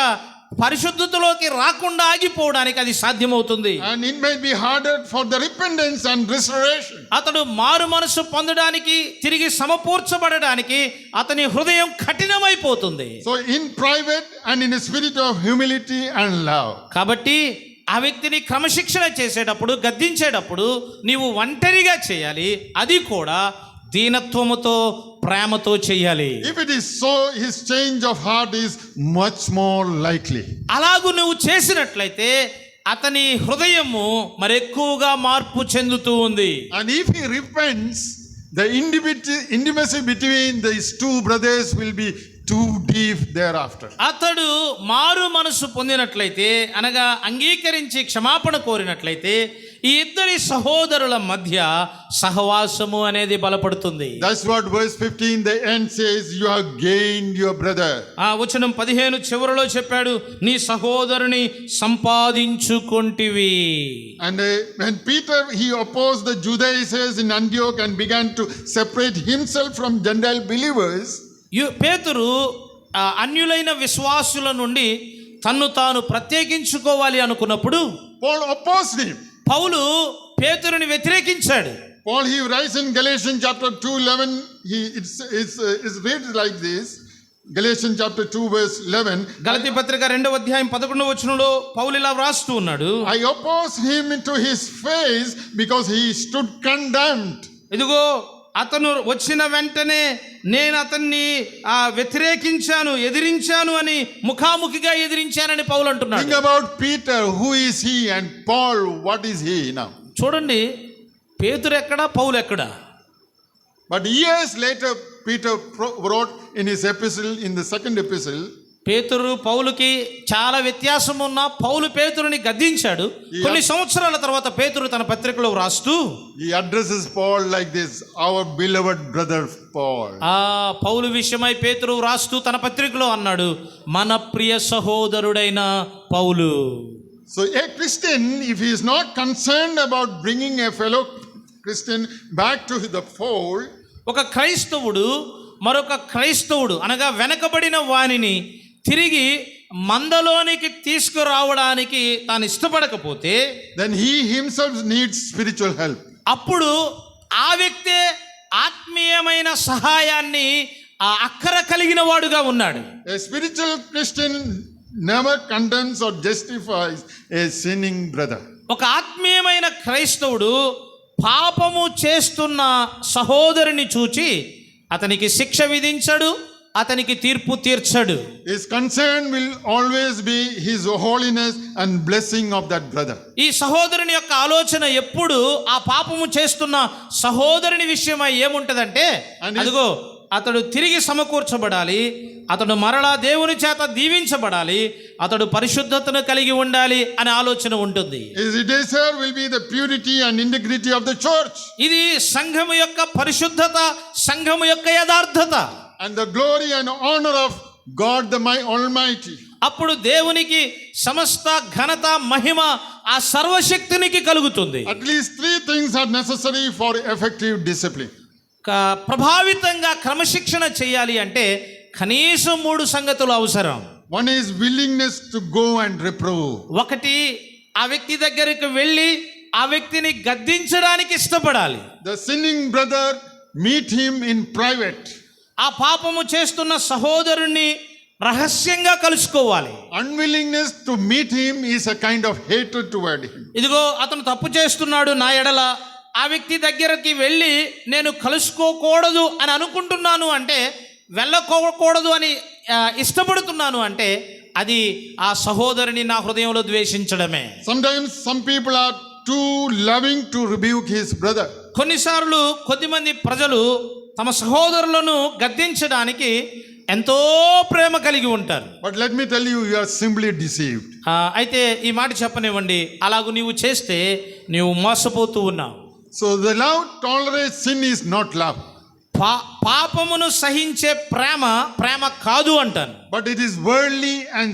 పరిశుద్ధతలోకి రాకుండా ఆగిపోవడానికి అది సాధ్యమవుతుంది. And it may be harder for the repentance and restoration. అతడు మారు మనసు పొందడానికి తిరిగి సమకూర్చబడడానికి అతని హృదయం కఠినమైపోతుంది. So in private and in a spirit of humility and love. కాబట్టి ఆ వ్యక్తిని క్రమశిక్షణ చేసేటప్పుడు గద్దించేటప్పుడు నీవు ఒంటరిగా చేయాలి, అది కూడా దీనత్వముతో ప్రేమతో చేయాలి. If it is so, his change of heart is much more likely. అలాగూ నువ్వు చేసినట్లయితే అతని హృదయము మరి ఎక్కువగా మార్పు చెందుతూ ఉంది. And if he repents, the intimacy between these two brothers will be too deep thereafter. అతడు మారు మనసు పొందినట్లయితే అనగా అంగీకరించి క్షమాపణ కోరినట్లయితే ఈ ఇద్దరి సహోదరుల మధ్య సహవాసము అనేది బలపడుతుంది. That's what verse 15 the end says, you have gained your brother. ఆ వచనం 15 చివరిలో చెప్పాడు, నీ సహోదరుని సంపాదించుకొంటివి. And when Peter he opposed the Judaizers in Antioch and began to separate himself from Gentile believers, పేతురు అన్యులైన విశ్వాసుల నుండి తన్ను తాను ప్రత్యేకించుకోవాలి అనుకున్నప్పుడు Paul opposed him. Paul పేతురుని వ్యతిరేకించాడు. Paul he writes in Galatians chapter 2:11, it's read like this. Galatians chapter 2 verse 11. గలతీ పత్రిక 2వ అధ్యాయం 11వ వచనంలో పౌలు ఇలా వ్రాస్తూ ఉన్నాడు, I opposed him into his face because he stood condemned. ఇదిగో అతను వచ్చిన వెంటనే నేను అతన్ని వ్యతిరేకించాను, ఎదిరించాను అని ముఖాముఖిగా ఎదిరించానని పౌలు అంటున్నాడు. Think about Peter, who is he, and Paul, what is he now? చూడండి, పేతురు ఎక్కడా, పౌలు ఎక్కడా. But years later Peter wrote in his epistle, in the second epistle, పేతురు పౌలుకి చాలా వ్యత్యాసం ఉన్నా పౌలు పేతురుని గద్దించాడు. కొన్ని సంవత్సరాల తర్వాత పేతురు తన పత్రికలో వ్రాస్తూ he addresses Paul like this, our beloved brother Paul. పౌలు విషయమై పేతురు వ్రాస్తూ తన పత్రికలో అన్నాడు, మన ప్రియ సహోదరుడైన పౌలు. So a Christian, if he is not concerned about bringing a fellow Christian back to the fold, ఒక క్రైస్తవుడు మరొక క్రైస్తవుడు అనగా వెనకబడిన వానిని తిరిగి మందలోనికి తీసుకురావడానికి తాను ఇష్టపడకపోతే then he himself needs spiritual help. అప్పుడు ఆ వ్యక్తే ఆత్మీయమైన సహాయాన్ని అక్కర కలిగిన వాడుగా ఉన్నాడు. A spiritual Christian never condemns or justifies a sinning brother. ఒక ఆత్మీయమైన క్రైస్తవుడు పాపము చేస్తున్న సహోదరుని చూచి అతనికి శిక్ష విధించడు, అతనికి తీర్పు తీర్చడు. His concern will always be his holiness and blessing of that brother. ఈ సహోదరుని యొక్క ఆలోచన ఎప్పుడు ఆ పాపము చేస్తున్న సహోదరుని విషయమై ఏముంటదంటే, అదిగో అతడు తిరిగి సమకూర్చబడాలి, అతడు మరలా దేవుని చేత దీవించబడాలి, అతడు పరిశుద్ధతను కలిగి ఉండాలి అనే ఆలోచన ఉంటుంది. His desire will be the purity and integrity of the church. ఇది సంఘము యొక్క పరిశుద్ధత, సంఘము యొక్క యథార్థత, and the glory and honor of God the Almighty. అప్పుడు దేవునికి సమస్త ఘనత మహిమ ఆ సర్వశక్తునికి కలుగుతుంది. At least 3 things are necessary for effective discipline. ప్రభావితంగా క్రమశిక్షణ చేయాలి అంటే కనీసం 3 సంగతులు అవసరం. One is willingness to go and reprove. ఒకటి, ఆ వ్యక్తి దగ్గరికి వెళ్ళి ఆ వ్యక్తిని గద్దించడానికి ఇష్టపడాలి. The sinning brother, meet him in private. ఆ పాపము చేస్తున్న సహోదరుణ్ణి రహస్యంగా కలుసుకోవాలి. Unwillingness to meet him is a kind of hatred toward him. ఇదిగో అతను తప్పు చేస్తున్నాడు నా ఎడల, ఆ వ్యక్తి దగ్గరికి వెళ్ళి నేను కలుసుకోకూడదు అని అనుకుంటున్నాను అంటే, వెళ్ళకూడదు అని ఇష్టపడుతున్నాను అంటే, అది ఆ సహోదరుని నా హృదయంలో ద్వేషించడమే. Sometimes some people are too loving to rebuke his brother. కొన్నిసార్లు కొద్దిమంది ప్రజలు తమ సహోదరులను గద్దించడానికి ఎంతో ప్రేమ కలిగి ఉంటారు. But let me tell you, you are simply deceived. అయితే ఈ మాట చెప్పనివ్వండి, అలాగూ నీవు చేస్తే నీవు మోసపోతూ ఉన్నావు. So the love tolerates sin is not love. పాపమును సహించే ప్రేమ కాదు అంటాను. But it is worldly and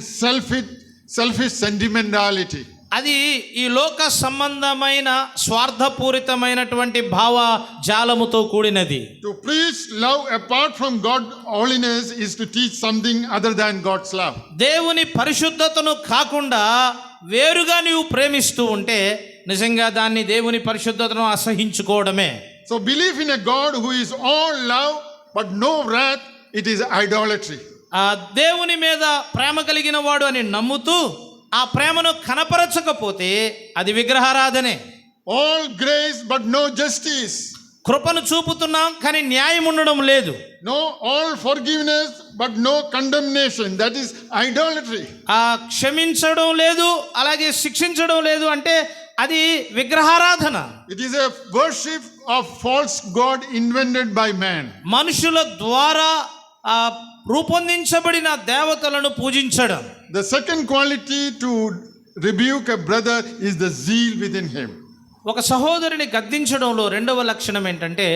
selfish sentimentality. అది ఈ లోక సంబంధమైన స్వార్థపూరితమైనటువంటి భావ జాలముతో కూడినది. To preach love apart from God's holiness is to teach something other than God's love. దేవుని పరిశుద్ధతను కాకుండా వేరుగా నీవు ప్రేమిస్తూ ఉంటే నిజంగా దాన్ని దేవుని పరిశుద్ధతను అసహించుకోవడమే. So belief in a God who is all love but no wrath, it is idolatry. ఆ దేవుని మీద ప్రేమ కలిగిన వాడు అని నమ్ముతూ ఆ ప్రేమను కనపరచకపోతే అది విగ్రహారాధనే. All grace but no justice. కృపను చూపుతున్నాం కానీ న్యాయం ఉండడం లేదు. No, all forgiveness but no condemnation, that is idolatry. ఆ క్షమించడం లేదు, అలాగే శిక్షించడం లేదు అంటే అది విగ్రహారాధన. It is a worship of false god invented by man. మనుషుల ద్వారా రూపొందించబడిన దేవతలను పూజించడం. The second quality to rebuke a brother is the zeal within him. ఒక సహోదరుని గద్దించడంలో రెండవ లక్షణం ఏంటంటే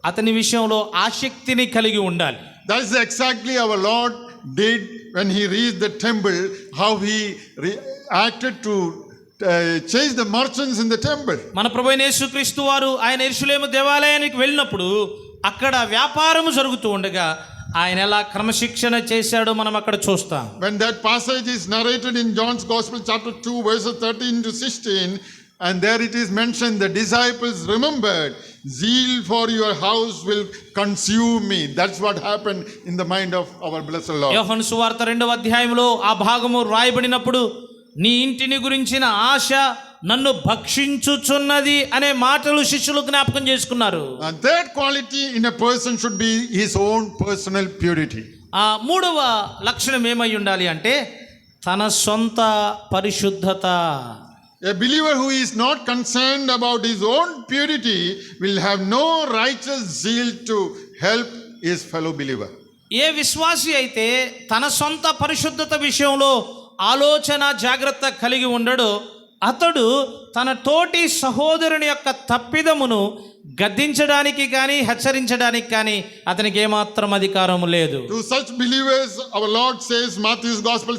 అతని విషయంలో ఆసక్తిని కలిగి ఉండాలి. That is exactly our Lord did when he reached the temple, how he acted to chase the merchants in the temple. మన ప్రభువైన యేసుక్రీస్తు వారు ఆయన యెరూషలేము దేవాలయానికి వెళ్ళినప్పుడు అక్కడ వ్యాపారం జరుగుతూ ఉండగా ఆయన ఎలా క్రమశిక్షణ చేశాడో మనం అక్కడ చూస్తాం. When that passage is narrated in John's Gospel chapter 2 verses 13 to 16, and there it is mentioned, the disciples remembered, zeal for your house will consume me. That's what happened in the mind of our blessed Lord. యోహాను సువార్త 2వ అధ్యాయంలో ఆ భాగము రాయబడినప్పుడు నీ ఇంటిని గురించిన ఆశ నన్ను భక్షించుచున్నది అనే మాటలు శిష్యులు జ్ఞాపకం చేసుకున్నారు. And that quality in a person should be his own personal purity. ఆ మూడవ లక్షణం ఏమై ఉండాలి అంటే తన సొంత పరిశుద్ధత. A believer who is not concerned about his own purity will have no righteous zeal to help his fellow believer. ఏ విశ్వాసి అయితే తన సొంత పరిశుద్ధత విషయంలో ఆలోచన జాగ్రత్త కలిగి ఉండడో అతడు తన తోటి సహోదరుని యొక్క తప్పిదమును గద్దించడానికి కానీ హెచ్చరించడానికి కానీ అతనికి ఏమాత్రం అధికారం లేదు. To such believers our Lord says, Matthew's Gospel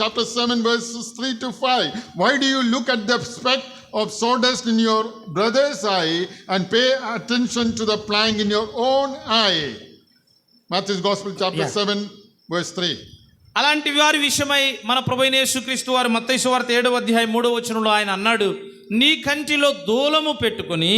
chapter 7 verses 3 to 5, why do you look at the speck of sawdust in your brother's eye and pay attention to the plank in your own eye? Matthew's Gospel chapter 7 verse 3. అలాంటి వారి విషయమై మన ప్రభువైన యేసుక్రీస్తు వారు మత్తయి సువార్త 7వ అధ్యాయం 3వ వచనంలో ఆయన అన్నాడు, నీ కంటిలో దూలము పెట్టుకుని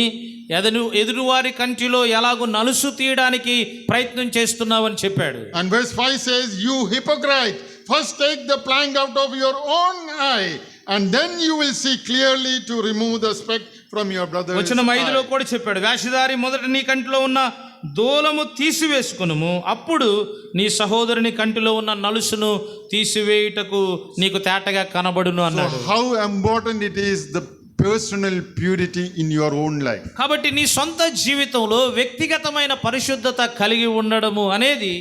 ఎదురువారి కంటిలో ఎలాగో నలుసు తీయడానికి ప్రయత్నం చేస్తున్నావు అని చెప్పాడు. And verse 5 says, you hypocrite, first take the plank out of your own eye and then you will see clearly to remove the speck from your brother's వచనం 5లో eye. కూడా చెప్పాడు, వేషధారి మొదట నీ కంటిలో ఉన్న దూలము తీసివేసుకునుము, అప్పుడు నీ సహోదరుని కంటిలో ఉన్న నలుసును తీసివేయుటకు నీకు తేటగా కనబడును So అన్నాడు. how important it is the personal purity in your own life. కాబట్టి నీ సొంత జీవితంలో వ్యక్తిగతమైన పరిశుద్ధత కలిగి ఉండడము అనేది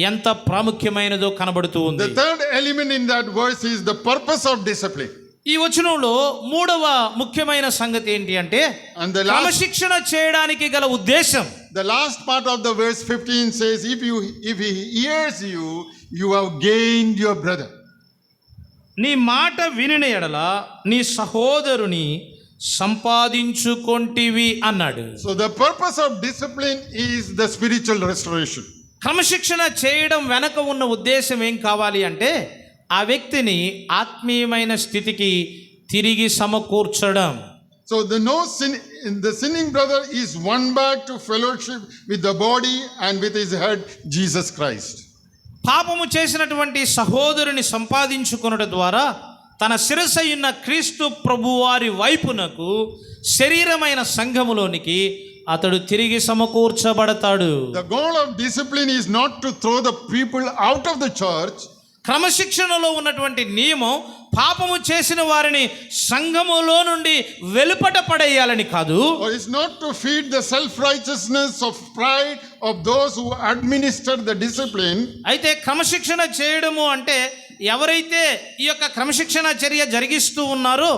ఎంత ప్రాముఖ్యమైనదో కనబడుతూ ఉంది. The third element in that verse is the purpose of discipline. ఈ వచనంలో మూడవ ముఖ్యమైన సంగతి ఏంటి అంటే And the last, క్రమశిక్షణ చేయడానికి గల ఉద్దేశం. the last part of the verse 15 says, if he hears you, you have gained your brother. నీ మాట వినిన ఎడల నీ సహోదరుని సంపాదించుకొంటివి అన్నాడు. So the purpose of discipline is the spiritual restoration. క్రమశిక్షణ చేయడం వెనక ఉన్న ఉద్దేశం ఏం కావాలి అంటే ఆ వ్యక్తిని ఆత్మీయమైన స్థితికి తిరిగి సమకూర్చడం. So the sinning brother is won back to fellowship with the body and with his head, Jesus Christ. పాపము చేసినటువంటి సహోదరుని సంపాదించుకొనుట ద్వారా తన శిరస్సయున్న క్రీస్తు ప్రభువారి వైపునకు శరీరమైన సంఘములోనికి అతడు తిరిగి సమకూర్చబడతాడు. The goal of discipline is not to throw the people out of the church. క్రమశిక్షణలో ఉన్నటువంటి నియమం పాపము చేసిన వారిని సంఘములో నుండి వెలుపట పడేయాలని కాదు. Or it's not to feed the self-righteousness of pride of those who administer the discipline. అయితే క్రమశిక్షణ చేయడము అంటే ఎవరైతే ఈ యొక్క క్రమశిక్షణ చర్య జరిగిస్తూ ఉన్నారో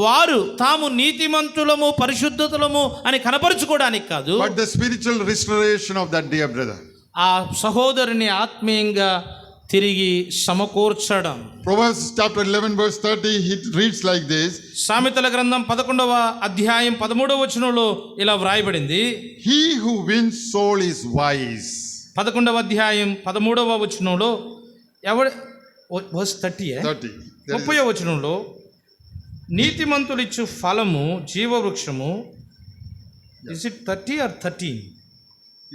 వారు తాము నీతిమంతులము పరిశుద్ధతులము అని కనపరుచుకోవడానికి కాదు, But the spiritual restoration of that dear brother. ఆ సహోదరుని ఆత్మీయంగా తిరిగి సమకూర్చడం. Proverbs chapter 11 verse 30, it reads like this. సామెతల గ్రంథం 11వ అధ్యాయం 13వ వచనంలో ఇలా వ్రాయబడింది, He who wins soul is wise. 11వ అధ్యాయం 13వ వచనంలో వర్స్ 30 30. 30వ వచనంలో నీతిమంతులిచ్చు ఫలము జీవవృక్షము. Is it 30 or 13?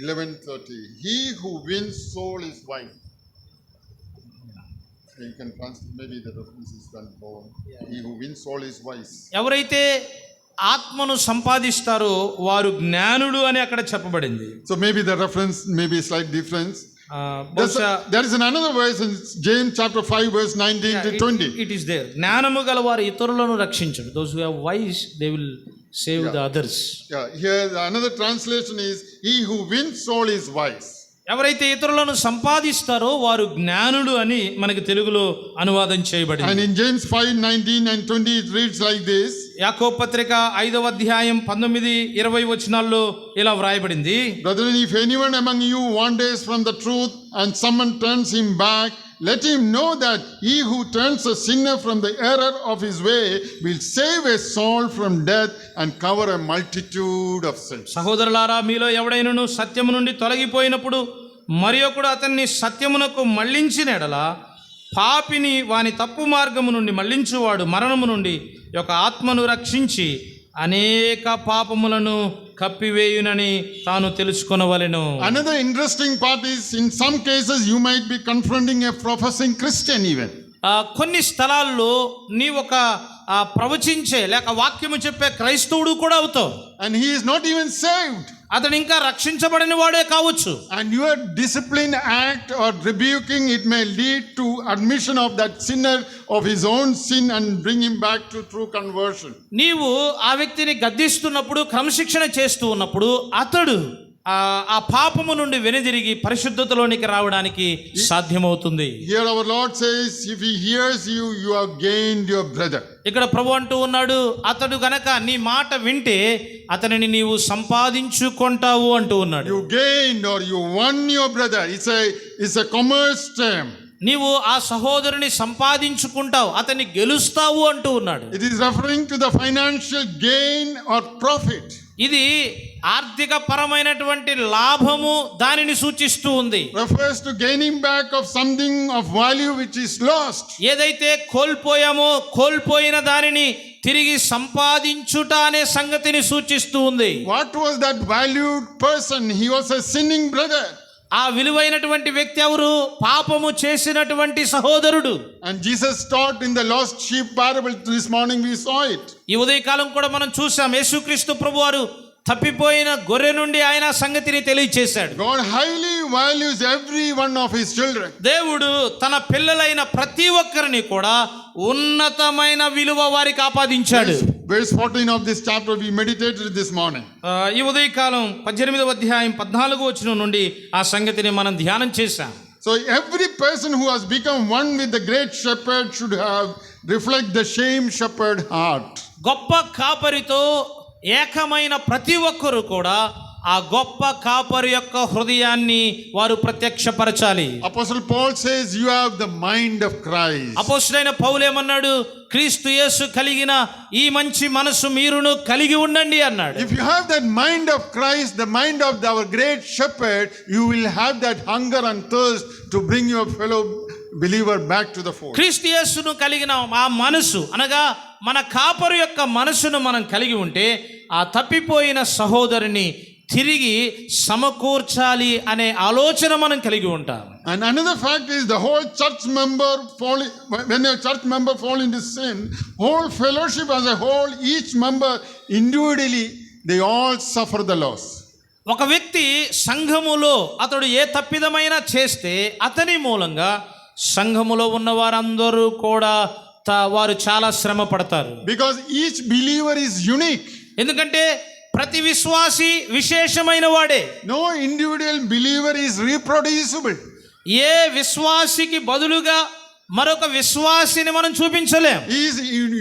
11:30. He who wins soul is wise. You can translate, maybe the reference is done wrong. He who wins soul is wise. ఎవరైతే ఆత్మను సంపాదిస్తారో వారు జ్ఞానులు అని అక్కడ చెప్పబడింది. So maybe the reference may be slight difference. బహుశా There is another verse in James chapter 5 verse 19 to 20. It is there. జ్ఞానము గల వారు ఇతరులను రక్షించరు. Those who have wise they will save the others. Yeah, here another translation is, he who wins soul is wise. ఎవరైతే ఇతరులను సంపాదిస్తారో వారు జ్ఞానులు అని మనకి తెలుగులో అనువాదం చేయబడింది. And in James 5:19 and 20 it reads like this. యాకోబు పత్రిక 5వ అధ్యాయం 19-20 వచనాల్లో ఇలా వ్రాయబడింది, Brethren, if anyone among you wanders from the truth and someone turns him back, let him know that he who turns a sinner from the error of his way will save a soul from death and cover a multitude of sins. సహోదరులారా, మీలో ఎవడైనను సత్యము నుండి తొలగిపోయినప్పుడు మరి ఒకడు అతన్ని సత్యమునకు మళ్లించిన ఎడల పాపిని వాని తప్పు మార్గము నుండి మళ్లించువాడు మరణము నుండి యొక్క ఆత్మను రక్షించి అనేక పాపములను కప్పివేయునని తాను తెలుసుకొనవలెను. Another interesting part is, in some cases you might be confronting a professing Christian even. కొన్ని స్థలాల్లో నీ ఒక ప్రవచించే లేక వాక్యము చెప్పే క్రైస్తవుడు కూడా అవుతావు. And he is not even saved. అతడు ఇంకా రక్షించబడిన వాడే కావచ్చు. And your discipline act or rebuking it may lead to admission of that sinner of his own sin and bring him back to true conversion. నీవు ఆ వ్యక్తిని గద్దిస్తున్నప్పుడు క్రమశిక్షణ చేస్తూ ఉన్నప్పుడు అతడు ఆ పాపము నుండి వెనుదిరిగి పరిశుద్ధతలోనికి రావడానికి సాధ్యమవుతుంది. Here our Lord says, if he hears you, you have gained your brother. ఇక్కడ ప్రభు అంటూ ఉన్నాడు, అతడు గనక నీ మాట వింటే అతనిని నీవు సంపాదించుకుంటావు అంటూ ఉన్నాడు. You gained or you won your brother. It's a commerce term. నీవు ఆ సహోదరుని సంపాదించుకుంటావు, అతన్ని గెలుస్తావు అంటూ ఉన్నాడు. It is referring to the financial gain or profit. ఇది ఆర్థిక పరమైనటువంటి లాభము దానిని సూచిస్తూ ఉంది. Refers to gaining back of something of value which is lost. ఏదైతే కోల్పోయామో కోల్పోయిన దానిని తిరిగి సంపాదించుట అనే సంగతిని సూచిస్తూ ఉంది. What was that valued person? He was a sinning brother. ఆ విలువైనటువంటి వ్యక్తి ఎవరు? పాపము చేసినటువంటి సహోదరుడు. And Jesus taught in the lost sheep parable this morning, we saw it. ఈ ఉదయకాలం కూడా మనం చూసాం. యేసుక్రీస్తు ప్రభువారు తప్పిపోయిన గొర్రె నుండి ఆయన సంగతిని తెలియచేశాడు. God highly values every one of his children. దేవుడు తన పిల్లలైన ప్రతి ఒక్కరిని కూడా ఉన్నతమైన విలువ వారికి ఆపాదించాడు. Verse 14 of this chapter we meditated this morning. ఈ ఉదయకాలం 18వ అధ్యాయం 14వ వచనం నుండి ఆ సంగతిని మనం ధ్యానం చేశాం. So every person who has become one with the great shepherd should have reflect the same shepherd heart. గొప్ప కాపరితో ఏకమైన ప్రతి ఒక్కరు కూడా ఆ గొప్ప కాపరి యొక్క హృదయాన్ని వారు ప్రత్యక్షపరచాలి. Apostle Paul says you have the mind of Christ. అపోస్తలుడైన పౌలు ఏమన్నాడు? క్రీస్తు యేసు కలిగిన ఈ మంచి మనసు మీరును కలిగి ఉండండి అన్నాడు. If you have that mind of Christ, the mind of our great shepherd, you will have that hunger and thirst to bring your fellow believer back to the fold. క్రీస్తు యేసును కలిగిన ఆ మనసు అనగా మన కాపరు యొక్క మనసును మనం కలిగి ఉంటే ఆ తప్పిపోయిన సహోదరుని తిరిగి సమకూర్చాలి అనే ఆలోచన మనం కలిగి ఉంటాం. And another fact is the whole church member when a church member fall into sin, whole fellowship as a whole, each member individually, they all suffer the loss. ఒక వ్యక్తి సంఘములో అతడు ఏ తప్పిదమైనా చేస్తే అతని మూలంగా సంఘములో ఉన్న వారందరూ కూడా వారు చాలా శ్రమ పడతారు. Because each believer is unique. ఎందుకంటే ప్రతి విశ్వాసి విశేషమైన వాడే. No individual believer is reproducible. ఏ విశ్వాసికి బదులుగా మరొక విశ్వాసిని మనం చూపించలేం. He is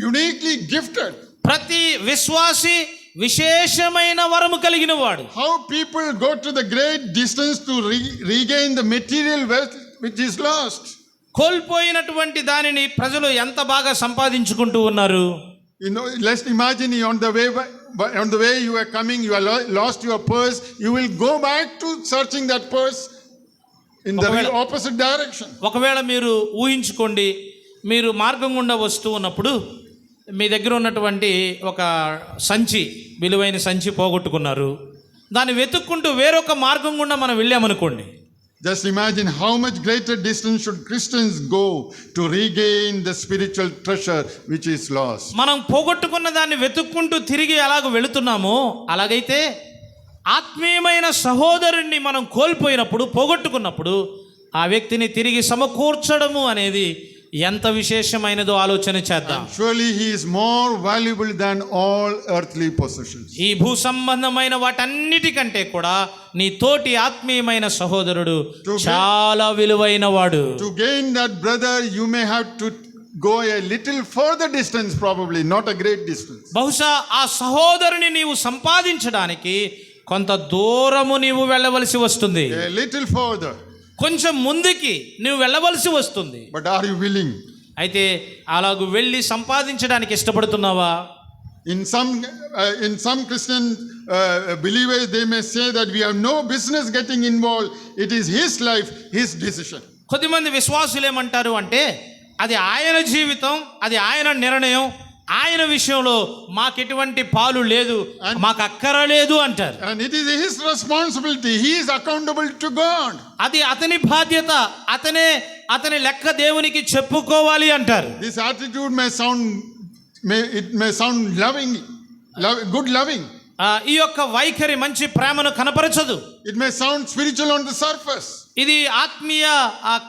uniquely gifted. ప్రతి విశ్వాసి విశేషమైన వరము కలిగిన వాడు. How people go to the great distance to regain the material wealth which is lost. కోల్పోయినటువంటి దానిని ప్రజలు ఎంత బాగా సంపాదించుకుంటూ ఉన్నారు. You know, let's imagine on the way you are coming, you are lost your purse. You will go back to searching that purse in the opposite direction. ఒకవేళ మీరు ఊహించుకోండి, మీరు మార్గం గుండా వస్తూ ఉన్నప్పుడు మీ దగ్గర ఉన్నటువంటి ఒక సంచి, విలువైన సంచి పోగొట్టుకున్నారు. దాన్ని వెతుక్కుంటూ వేరొక మార్గం గుండా మనం వెళ్ళామనుకోండి. Just imagine how much greater distance should Christians go to regain the spiritual treasure which is lost. మనం పోగొట్టుకున్న దాన్ని వెతుక్కుంటూ తిరిగి అలాగ వెళుతున్నామో, అలాగైతే ఆత్మీయమైన సహోదరుణ్ణి మనం కోల్పోయినప్పుడు, పోగొట్టుకున్నప్పుడు ఆ వ్యక్తిని తిరిగి సమకూర్చడము అనేది ఎంత విశేషమైనదో ఆలోచన చేద్దాం. Surely he is more valuable than all earthly possessions. ఈ భూ సంబంధమైన వాటన్నిటికంటే కూడా నీ తోటి ఆత్మీయమైన సహోదరుడు చాలా విలువైన వాడు. To gain that brother you may have to go a little further distance, probably not a great distance. బహుశా ఆ సహోదరుని నీవు సంపాదించడానికి కొంత దూరము నీవు వెళ్ళవలసి వస్తుంది. A little further. కొంచెం ముందుకి నువ్వు వెళ్ళవలసి వస్తుంది. But are you willing? అయితే అలాగూ వెళ్ళి సంపాదించడానికి ఇష్టపడుతున్నావా? In some Christian believers, they may say that we have no business getting involved. It is his life, his decision. కొద్దిమంది విశ్వాసులు ఏమంటారు అంటే, అది ఆయన జీవితం, అది ఆయన నిర్ణయం, ఆయన విషయంలో మాకెటువంటి పాలు లేదు, మాకు అక్కర లేదు అంటారు. And it is his responsibility. He is accountable to God. అది అతని బాధ్యత, అతని లెక్క దేవునికి చెప్పుకోవాలి అంటారు. This attitude may sound good loving. ఈ యొక్క వైఖరి మంచి ప్రేమను కనపరచదు. It may sound spiritual on the surface. ఇది ఆత్మీయ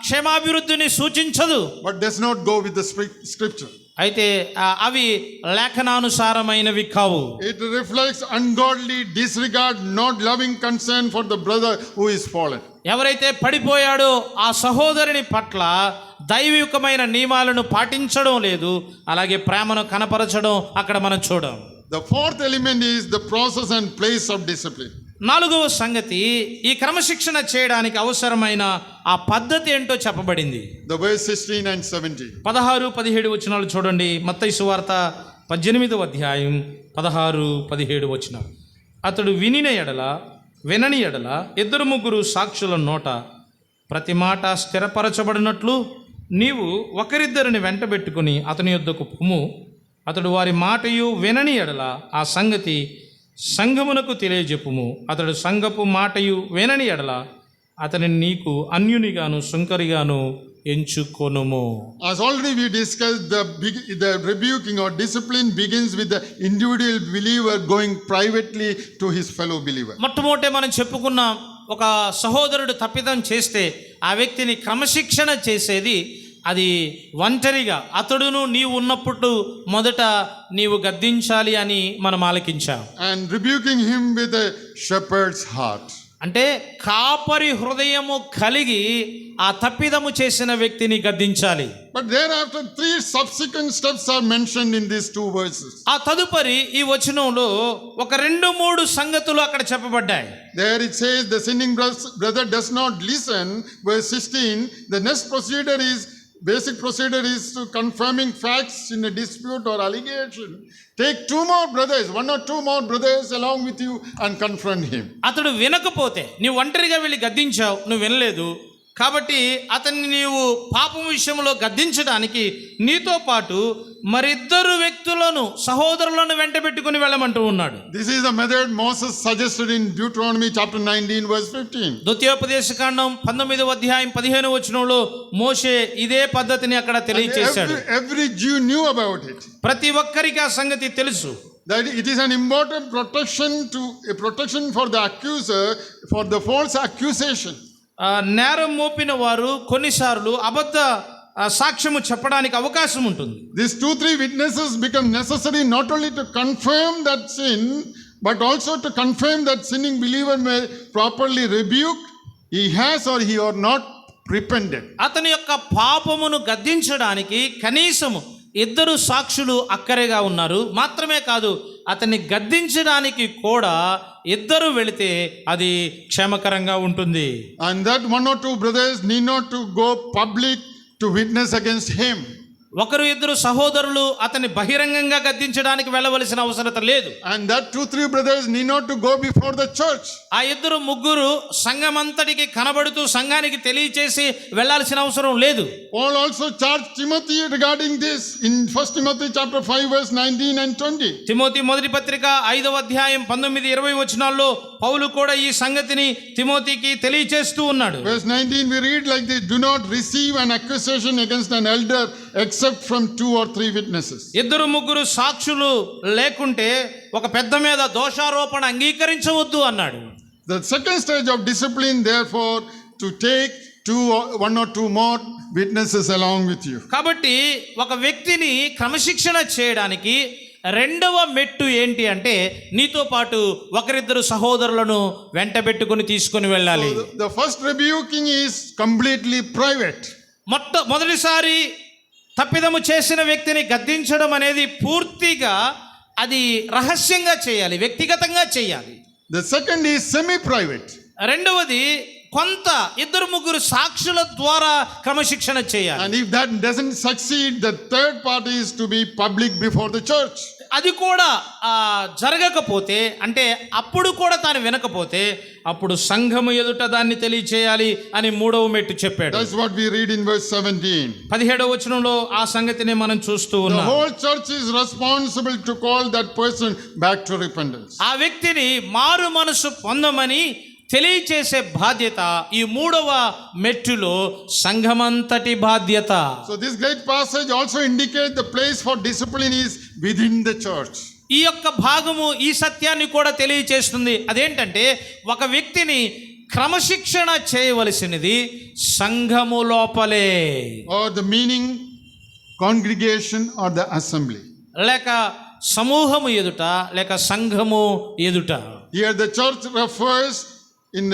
క్షేమాభివృద్ధిని సూచించదు. But does not go with the scripture. అయితే అవి లేఖనానుసారమైనవి కావు. It reflects ungodly disregard, not loving concern for the brother who is fallen. ఎవరైతే పడిపోయాడో ఆ సహోదరుని పట్ల దైవికమైన నియమాలను పాటించడం లేదు, అలాగే ప్రేమను కనపరచడం అక్కడ మనం చూడం. The fourth element is the process and place of discipline. నాలుగవ సంగతి, ఈ క్రమశిక్షణ చేయడానికి అవసరమైన ఆ పద్ధతి ఏంటో చెప్పబడింది. The verse 16 and 17. 16-17 వచనాలు చూడండి. మత్తయి సువార్త 18వ అధ్యాయం 16-17 వచనాలు. అతడు వినని ఎడల 2-3 సాక్షుల నోట ప్రతి మాట స్థిరపరచబడినట్లు నీవు ఒకరిద్దరిని వెంటబెట్టుకుని అతని యొద్దకు పొమ్ము. అతడు వారి మాటయు వినని ఎడల ఆ సంగతి సంఘమునకు తెలియజెప్పుము. అతడు సంఘపు మాటయు వినని ఎడల అతనిని నీకు అన్యునిగాను సుంకరిగాను ఎంచుకొనుము. As already we discussed, the rebuking or discipline begins with the individual believer going privately to his fellow believer. మొట్టమొదటే మనం చెప్పుకున్నాం, ఒక సహోదరుడు తప్పిదం చేస్తే ఆ వ్యక్తిని క్రమశిక్షణ చేసేది అది ఒంటరిగా అతడును నీవు ఉన్నప్పుడు మొదట నీవు గద్దించాలి అని మనం ఆలకించాం. And rebuking him with a shepherd's heart. అంటే కాపరి హృదయము కలిగి ఆ తప్పిదము చేసిన వ్యక్తిని గద్దించాలి. But thereafter 3 subsequent steps are mentioned in these 2 verses. ఆ తదుపరి ఈ వచనంలో ఒక 2-3 సంగతులు అక్కడ చెప్పబడ్డాయి. There it says the sinning brother does not listen. Verse 16, the next basic procedure is to confirming facts in a dispute or allegation. Take 2 more brothers, 1 or 2 more brothers along with you and confront him. అతడు వినకపోతే నీవు ఒంటరిగా వెళ్ళి గద్దించావు, నువ్వు వినలేదు కాబట్టి అతన్ని నీవు పాపం విషయంలో గద్దించడానికి నీతో పాటు మరిద్దరు వ్యక్తులను సహోదరులను వెంట పెట్టుకుని వెళ్ళమంటూ ఉన్నాడు. This is the method Moses suggested in Deuteronomy chapter 19 verse 15. ద్వితీయోపదేశకాండం 19వ అధ్యాయం 15వ వచనంలో మోషే ఇదే పద్ధతిని అక్కడ తెలియజేశాడు. Every Jew knew about it. ప్రతి ఒక్కరికి ఆ సంగతి తెలుసు. That it is an important protection for the accuser for the false accusation. నేరం మోపిన వారు కొన్నిసార్లు అబద్ధ సాక్ష్యము చెప్పడానికి అవకాశం ఉంటుంది. These 2-3 witnesses become necessary not only to confirm that sin, but also to confirm that sinning believer may properly rebuke, he has or he or not repented. అతని యొక్క పాపమును గద్దించడానికి కనీసము 2 సాక్షులు అక్కరేగా ఉన్నారు. మాత్రమే కాదు, అతన్ని గద్దించడానికి కూడా 2 వెళితే అది క్షేమకరంగా ఉంటుంది. And that 1 or 2 brothers need not to go public to witness against him. 1-2 సహోదరులు అతన్ని బహిరంగంగా గద్దించడానికి వెళ్ళవలసిన అవసరత లేదు. And that 2-3 brothers need not to go before the church. ఆ 2-3 సంఘమంతటికి కనబడుతూ సంఘానికి తెలియచేసి వెళ్ళాల్సిన అవసరం లేదు. Paul also charged Timothy regarding this in 1 Timothy chapter 5 verse 19 and 20. Timothy మొదటి పత్రిక 5వ అధ్యాయం 19-20 వచనాల్లో పౌలు కూడా ఈ సంగతిని తిమోతికి తెలియచేస్తూ ఉన్నాడు. Verse 19 we read like this, do not receive an accusation against an elder except from 2 or 3 witnesses. 2-3 సాక్షులు లేకుంటే ఒక పెద్ద మీద దోషారోపణ అంగీకరించవద్దు అన్నాడు. The second stage of discipline therefore to take 1 or 2 more witnesses along with you. కాబట్టి ఒక వ్యక్తిని క్రమశిక్షణ చేయడానికి 2వ మెట్టు ఏంటి అంటే నీతో పాటు 1-2 సహోదరులను వెంట పెట్టుకుని తీసుకొని వెళ్ళాలి. So the first rebuking is completely private. మొదటిసారి తప్పిదము చేసిన వ్యక్తిని గద్దించడం అనేది పూర్తిగా అది రహస్యంగా చేయాలి, వ్యక్తిగతంగా చేయాలి. The second is semi-private. రెండవది కొంత 2-3 సాక్షుల ద్వారా క్రమశిక్షణ చేయాలి. And if that doesn't succeed, the third part is to be public before the church. అది కూడా జరగకపోతే అంటే అప్పుడు కూడా తాను వినకపోతే అప్పుడు సంఘము ఎదుట దాన్ని తెలియచేయాలి అని 3వ మెట్టు చెప్పాడు. That's what we read in verse 17. 17వ వచనంలో ఆ సంగతిని మనం చూస్తూ ఉన్నాం. The whole church is responsible to call that person back to repentance. ఆ వ్యక్తిని మారు మనసు పొందమని తెలియచేసే బాధ్యత ఈ 3వ మెట్టులో సంఘమంతటి బాధ్యత. So this great passage also indicates the place for discipline is within the church. ఈ యొక్క భాగము ఈ సత్యాన్ని కూడా తెలియచేస్తుంది. అదేంటంటే ఒక వ్యక్తిని క్రమశిక్షణ చేయవలసినది సంఘము లోపలే. Or the meaning congregation or the assembly. లేక సమూహము ఎదుట లేక సంఘము ఎదుట. Here the church refers in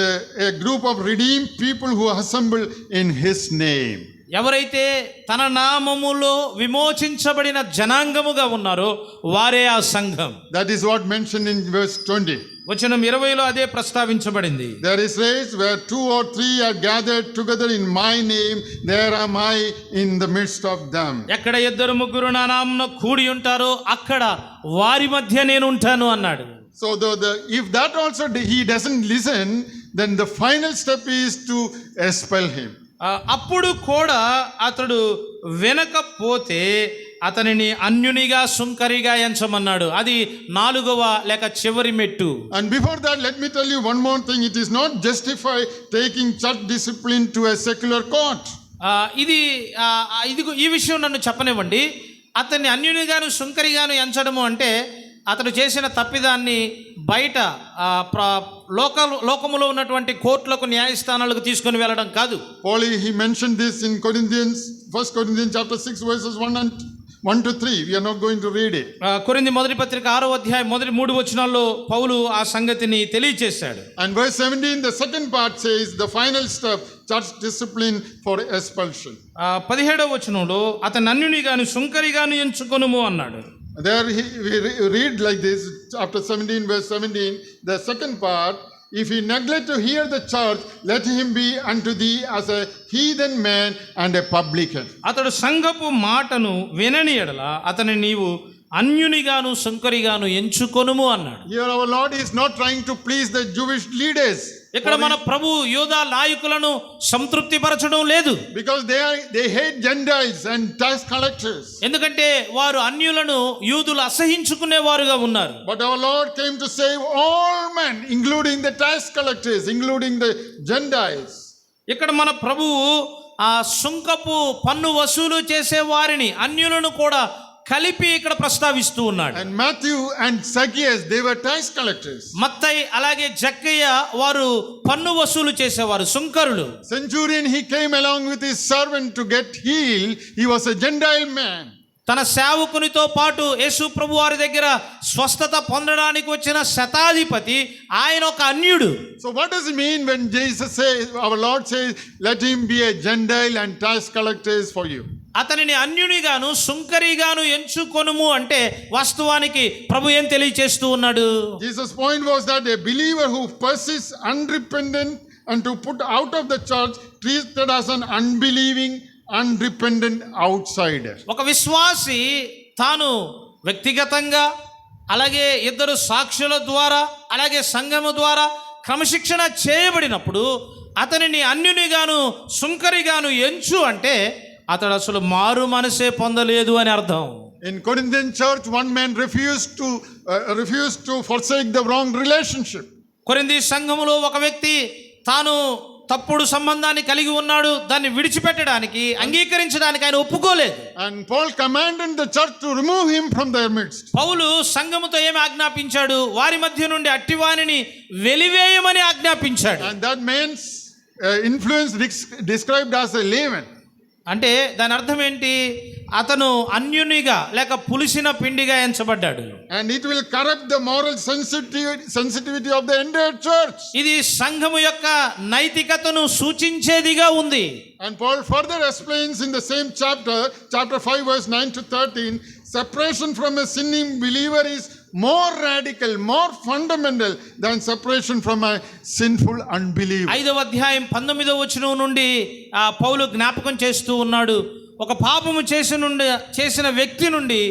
a group of redeemed people who assemble in his name. ఎవరైతే తన నామములో విమోచించబడిన జనాంగముగా ఉన్నారో వారే ఆ సంఘం. That is what mentioned in verse 20. వచనం 20లో అదే ప్రస్తావించబడింది. There is raised where 2 or 3 are gathered together in my name, there am I in the midst of them. ఎక్కడ 2-3 నా నామమున కూడి ఉంటారో అక్కడ వారి మధ్య నేను ఉంటాను అన్నాడు. So if that also he doesn't listen, then the final step is to expel him. అప్పుడు కూడా అతడు వినకపోతే అతనిని అన్యునిగా సుంకరిగా ఎంచమన్నాడు. అది 4వ లేక చివరి మెట్టు. And before that, let me tell you one more thing. It is not justified taking church discipline to a secular court. ఈ విషయం నన్ను చెప్పనివ్వండి. అతన్ని అన్యునిగాను సుంకరిగాను ఎంచడము అంటే అతను చేసిన తప్పిదాన్ని బయట లోకములో ఉన్నటువంటి కోర్టులకు న్యాయస్థానాలకు తీసుకొని వెళ్ళడం కాదు. Paul, he mentioned this in Corinthians, 1 Corinthians chapter 6 verses 1 to 3. We are not going to read it. కొరింథీ మొదటి పత్రిక 6వ అధ్యాయం మొదటి 3 వచనాల్లో పౌలు ఆ సంగతిని తెలియజేశాడు. And verse 17, the second part says the final step, church discipline for expulsion. 17వ వచనంలో అతను అన్యునిగాను సుంకరిగాను ఎంచుకొనుము అన్నాడు. There we read like this, chapter 17 verse 17, the second part, if he neglect to hear the church, let him be unto thee as a heathen man and a publican. అతడు సంఘపు మాటను వినని ఎడల అతని నీవు అన్యునిగాను సుంకరిగాను ఎంచుకొనుము అన్నాడు. Here our Lord is not trying to please the Jewish leaders. ఇక్కడ మన ప్రభు యూదా నాయకులను సంతృప్తి పరచడం లేదు. Because they hate Gentiles and tax collectors. ఎందుకంటే వారు అన్యులను యూదులు అసహించుకునేవారుగా ఉన్నారు. But our Lord came to save all men, including the tax collectors, including the Gentiles. ఇక్కడ మన ప్రభువు ఆ సుంకపు పన్ను వసూలు చేసే వారిని అన్యులను కూడా కలిపి ఇక్కడ ప్రస్తావిస్తూ ఉన్నాడు. And Matthew and Zacchaeus, they were tax collectors. మత్తయి అలాగే జక్కయ్య వారు పన్ను వసూలు చేసేవారు, సుంకరులు. Centurion, he came along with his servant to get healed. He was a Gentile man. తన సేవకునితో పాటు యేసు ప్రభు వారి దగ్గర స్వస్థత పొందడానికి వచ్చిన శతాధిపతి ఆయన ఒక అన్యుడు. So what does it mean when Jesus says, our Lord says, let him be a Gentile and tax collectors for you? అతనిని అన్యునిగాను సుంకరిగాను ఎంచుకొనుము అంటే వాస్తవానికి ప్రభు ఏం తెలియచేస్తూ ఉన్నాడు? Jesus' point was that a believer who persists unrepentant and to put out of the church treated as an unbelieving, unrepentant outsider. ఒక విశ్వాసి తాను వ్యక్తిగతంగా అలాగే ఇద్దరు సాక్షుల ద్వారా అలాగే సంఘము ద్వారా క్రమశిక్షణ చేయబడినప్పుడు అతనిని అన్యునిగాను సుంకరిగాను ఎంచు అంటే అతడు అసలు మారు మనసే పొందలేదు అని అర్థం. In Corinthian church, one man refused to forsake the wrong relationship. కొరింథీ సంఘములో ఒక వ్యక్తి తాను తప్పుడు సంబంధాన్ని కలిగి ఉన్నాడు, దాన్ని విడిచిపెట్టడానికి అంగీకరించడానికి ఆయన ఒప్పుకోలేదు. And Paul commanded the church to remove him from their midst. పౌలు సంఘముతో ఏమి ఆజ్ఞాపించాడు? వారి మధ్య నుండి అట్టివానిని వెలివేయమని ఆజ్ఞాపించాడు. And that man's influence described as a leaven. అంటే దాని అర్థం ఏంటి? అతను అన్యునిగా లేక పులిసిన పిండిగా ఎంచబడ్డాడు. And it will corrupt the moral sensitivity of the entire church. ఇది సంఘము యొక్క నైతికతను సూచించేదిగా ఉంది. And Paul further explains in the same chapter 5 verse 9 to 13, separation from a sinning believer is more radical, more fundamental than separation from a sinful unbeliever. 5వ అధ్యాయం 19వ వచనం నుండి పౌలు జ్ఞాపకం చేస్తూ ఉన్నాడు, ఒక పాపము చేసిన వ్యక్తి నుండి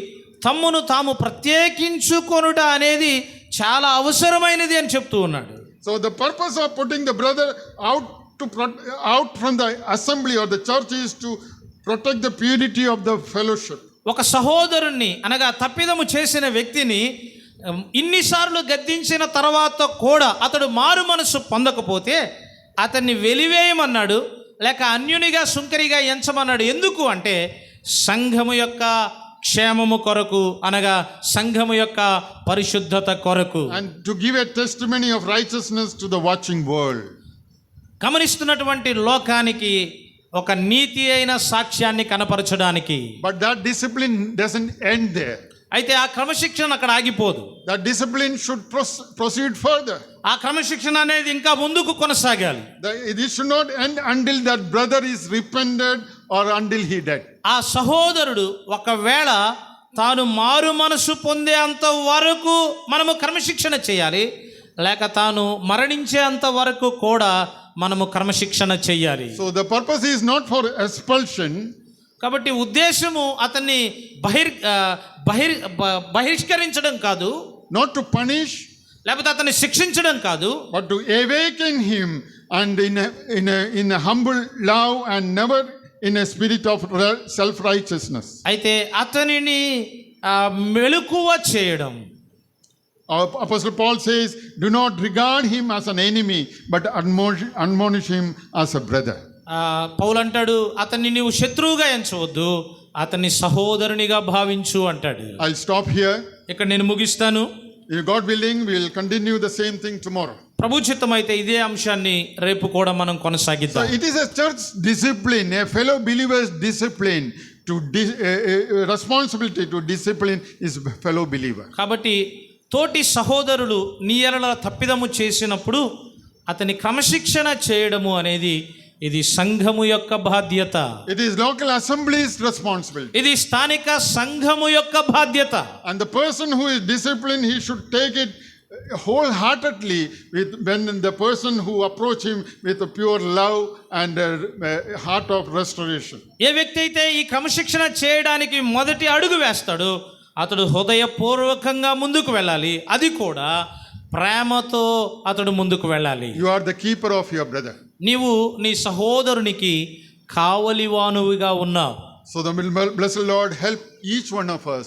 తమ్మును తాము ప్రత్యేకించుకొనుట అనేది చాలా అవసరమైనది అని చెప్తూ ఉన్నాడు. So the purpose of putting the brother out from the assembly or the church is to protect the purity of the fellowship. ఒక సహోదరుణ్ణి అనగా తప్పిదము చేసిన వ్యక్తిని ఇన్నిసార్లు గద్దించిన తర్వాత కూడా అతడు మారు మనసు పొందకపోతే అతన్ని వెలివేయమన్నాడు, లేక అన్యునిగా సుంకరిగా ఎంచమన్నాడు. ఎందుకు అంటే సంఘము యొక్క క్షేమము కొరకు అనగా సంఘము యొక్క పరిశుద్ధత కొరకు. And to give a testimony of righteousness to the watching world. గమనిస్తున్నటువంటి లోకానికి ఒక నీతి అయిన సాక్ష్యాన్ని కనపరచడానికి. But that discipline doesn't end there. అయితే ఆ క్రమశిక్షణ అక్కడ ఆగిపోదు. That discipline should proceed further. ఆ క్రమశిక్షణ అనేది ఇంకా ముందుకు కొనసాగాలి. It should not end until that brother is repented or until he died. ఆ సహోదరుడు ఒకవేళ తాను మారు మనసు పొందేంత వరకు మనము క్రమశిక్షణ చేయాలి, లేక తాను మరణించేంత వరకు కూడా మనము క్రమశిక్షణ చేయాలి. So the purpose is not for expulsion. కాబట్టి ఉద్దేశము అతన్ని బహిష్కరించడం కాదు, not to punish, లేకపోతే అతన్ని శిక్షించడం కాదు, but to awaken him and in a humble love and never in a spirit of self-righteousness. అయితే అతనిని మెలకువ చేయడం. Apostle Paul says, do not regard him as an enemy, but admonish him as a brother. పౌలు అంటాడు, అతన్ని నీవు శత్రువుగా ఎంచవద్దు, అతన్ని సహోదరునిగా భావించు అంటాడు. I'll stop here. ఇక్కడ నేను ముగిస్తాను. If God willing, we will continue the same thing tomorrow. ప్రభు చిత్తమైతే ఇదే అంశాన్ని రేపు కూడా మనం So కొనసాగిద్దాం. it is a church discipline, a fellow believer's discipline to responsibility to discipline his fellow believer. కాబట్టి తోటి సహోదరులు నీ ఎడల తప్పిదము చేసినప్పుడు అతని క్రమశిక్షణ చేయడము అనేది ఇది సంఘము యొక్క బాధ్యత. It is local assembly's responsibility. ఇది స్థానిక సంఘము యొక్క బాధ్యత. And the person who is disciplined, he should take it wholeheartedly when the person who approach him with a pure love and a heart of restoration. ఏ వ్యక్తి అయితే ఈ క్రమశిక్షణ చేయడానికి మొదటి అడుగు వేస్తాడో అతడు హృదయపూర్వకంగా ముందుకు వెళ్ళాలి, అది కూడా ప్రేమతో అతడు ముందుకు వెళ్ళాలి. You are the keeper of your brother. నీవు నీ సహోదరునికి కావలివానువిగా ఉన్నావు. So the blessed Lord help each one of us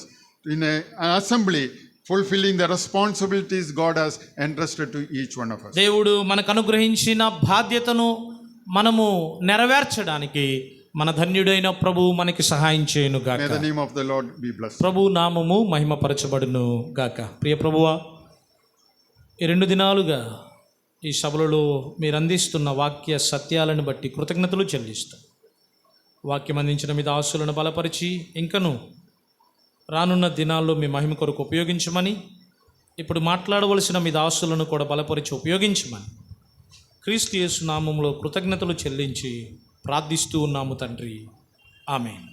in an assembly fulfilling the responsibilities God has entrusted to each one of us. దేవుడు మనకు అనుగ్రహించిన బాధ్యతను మనము నెరవేర్చడానికి మన ధన్యుడైన ప్రభువు మనకి సహాయం చేయను గాక. May the name of the Lord be blessed. ప్రభు నామము మహిమపరచబడును గాక. ప్రియ ప్రభువా, ఈ 2 దినాలుగా ఈ సభలలో మీరు అందిస్తున్న వాక్య సత్యాలను బట్టి కృతజ్ఞతలు చెల్లిస్తాం. వాక్యం అందించిన మీ దాసులను బలపరిచి ఇంకను రానున్న దినాల్లో మీ మహిమ కొరకు ఉపయోగించమని, ఇప్పుడు మాట్లాడవలసిన మీ దాసులను కూడా బలపరిచి ఉపయోగించమని క్రీస్తు యేసు నామములో కృతజ్ఞతలు చెల్లించి ప్రార్థిస్తూ ఉన్నాము తండ్రి. ఆమేన్.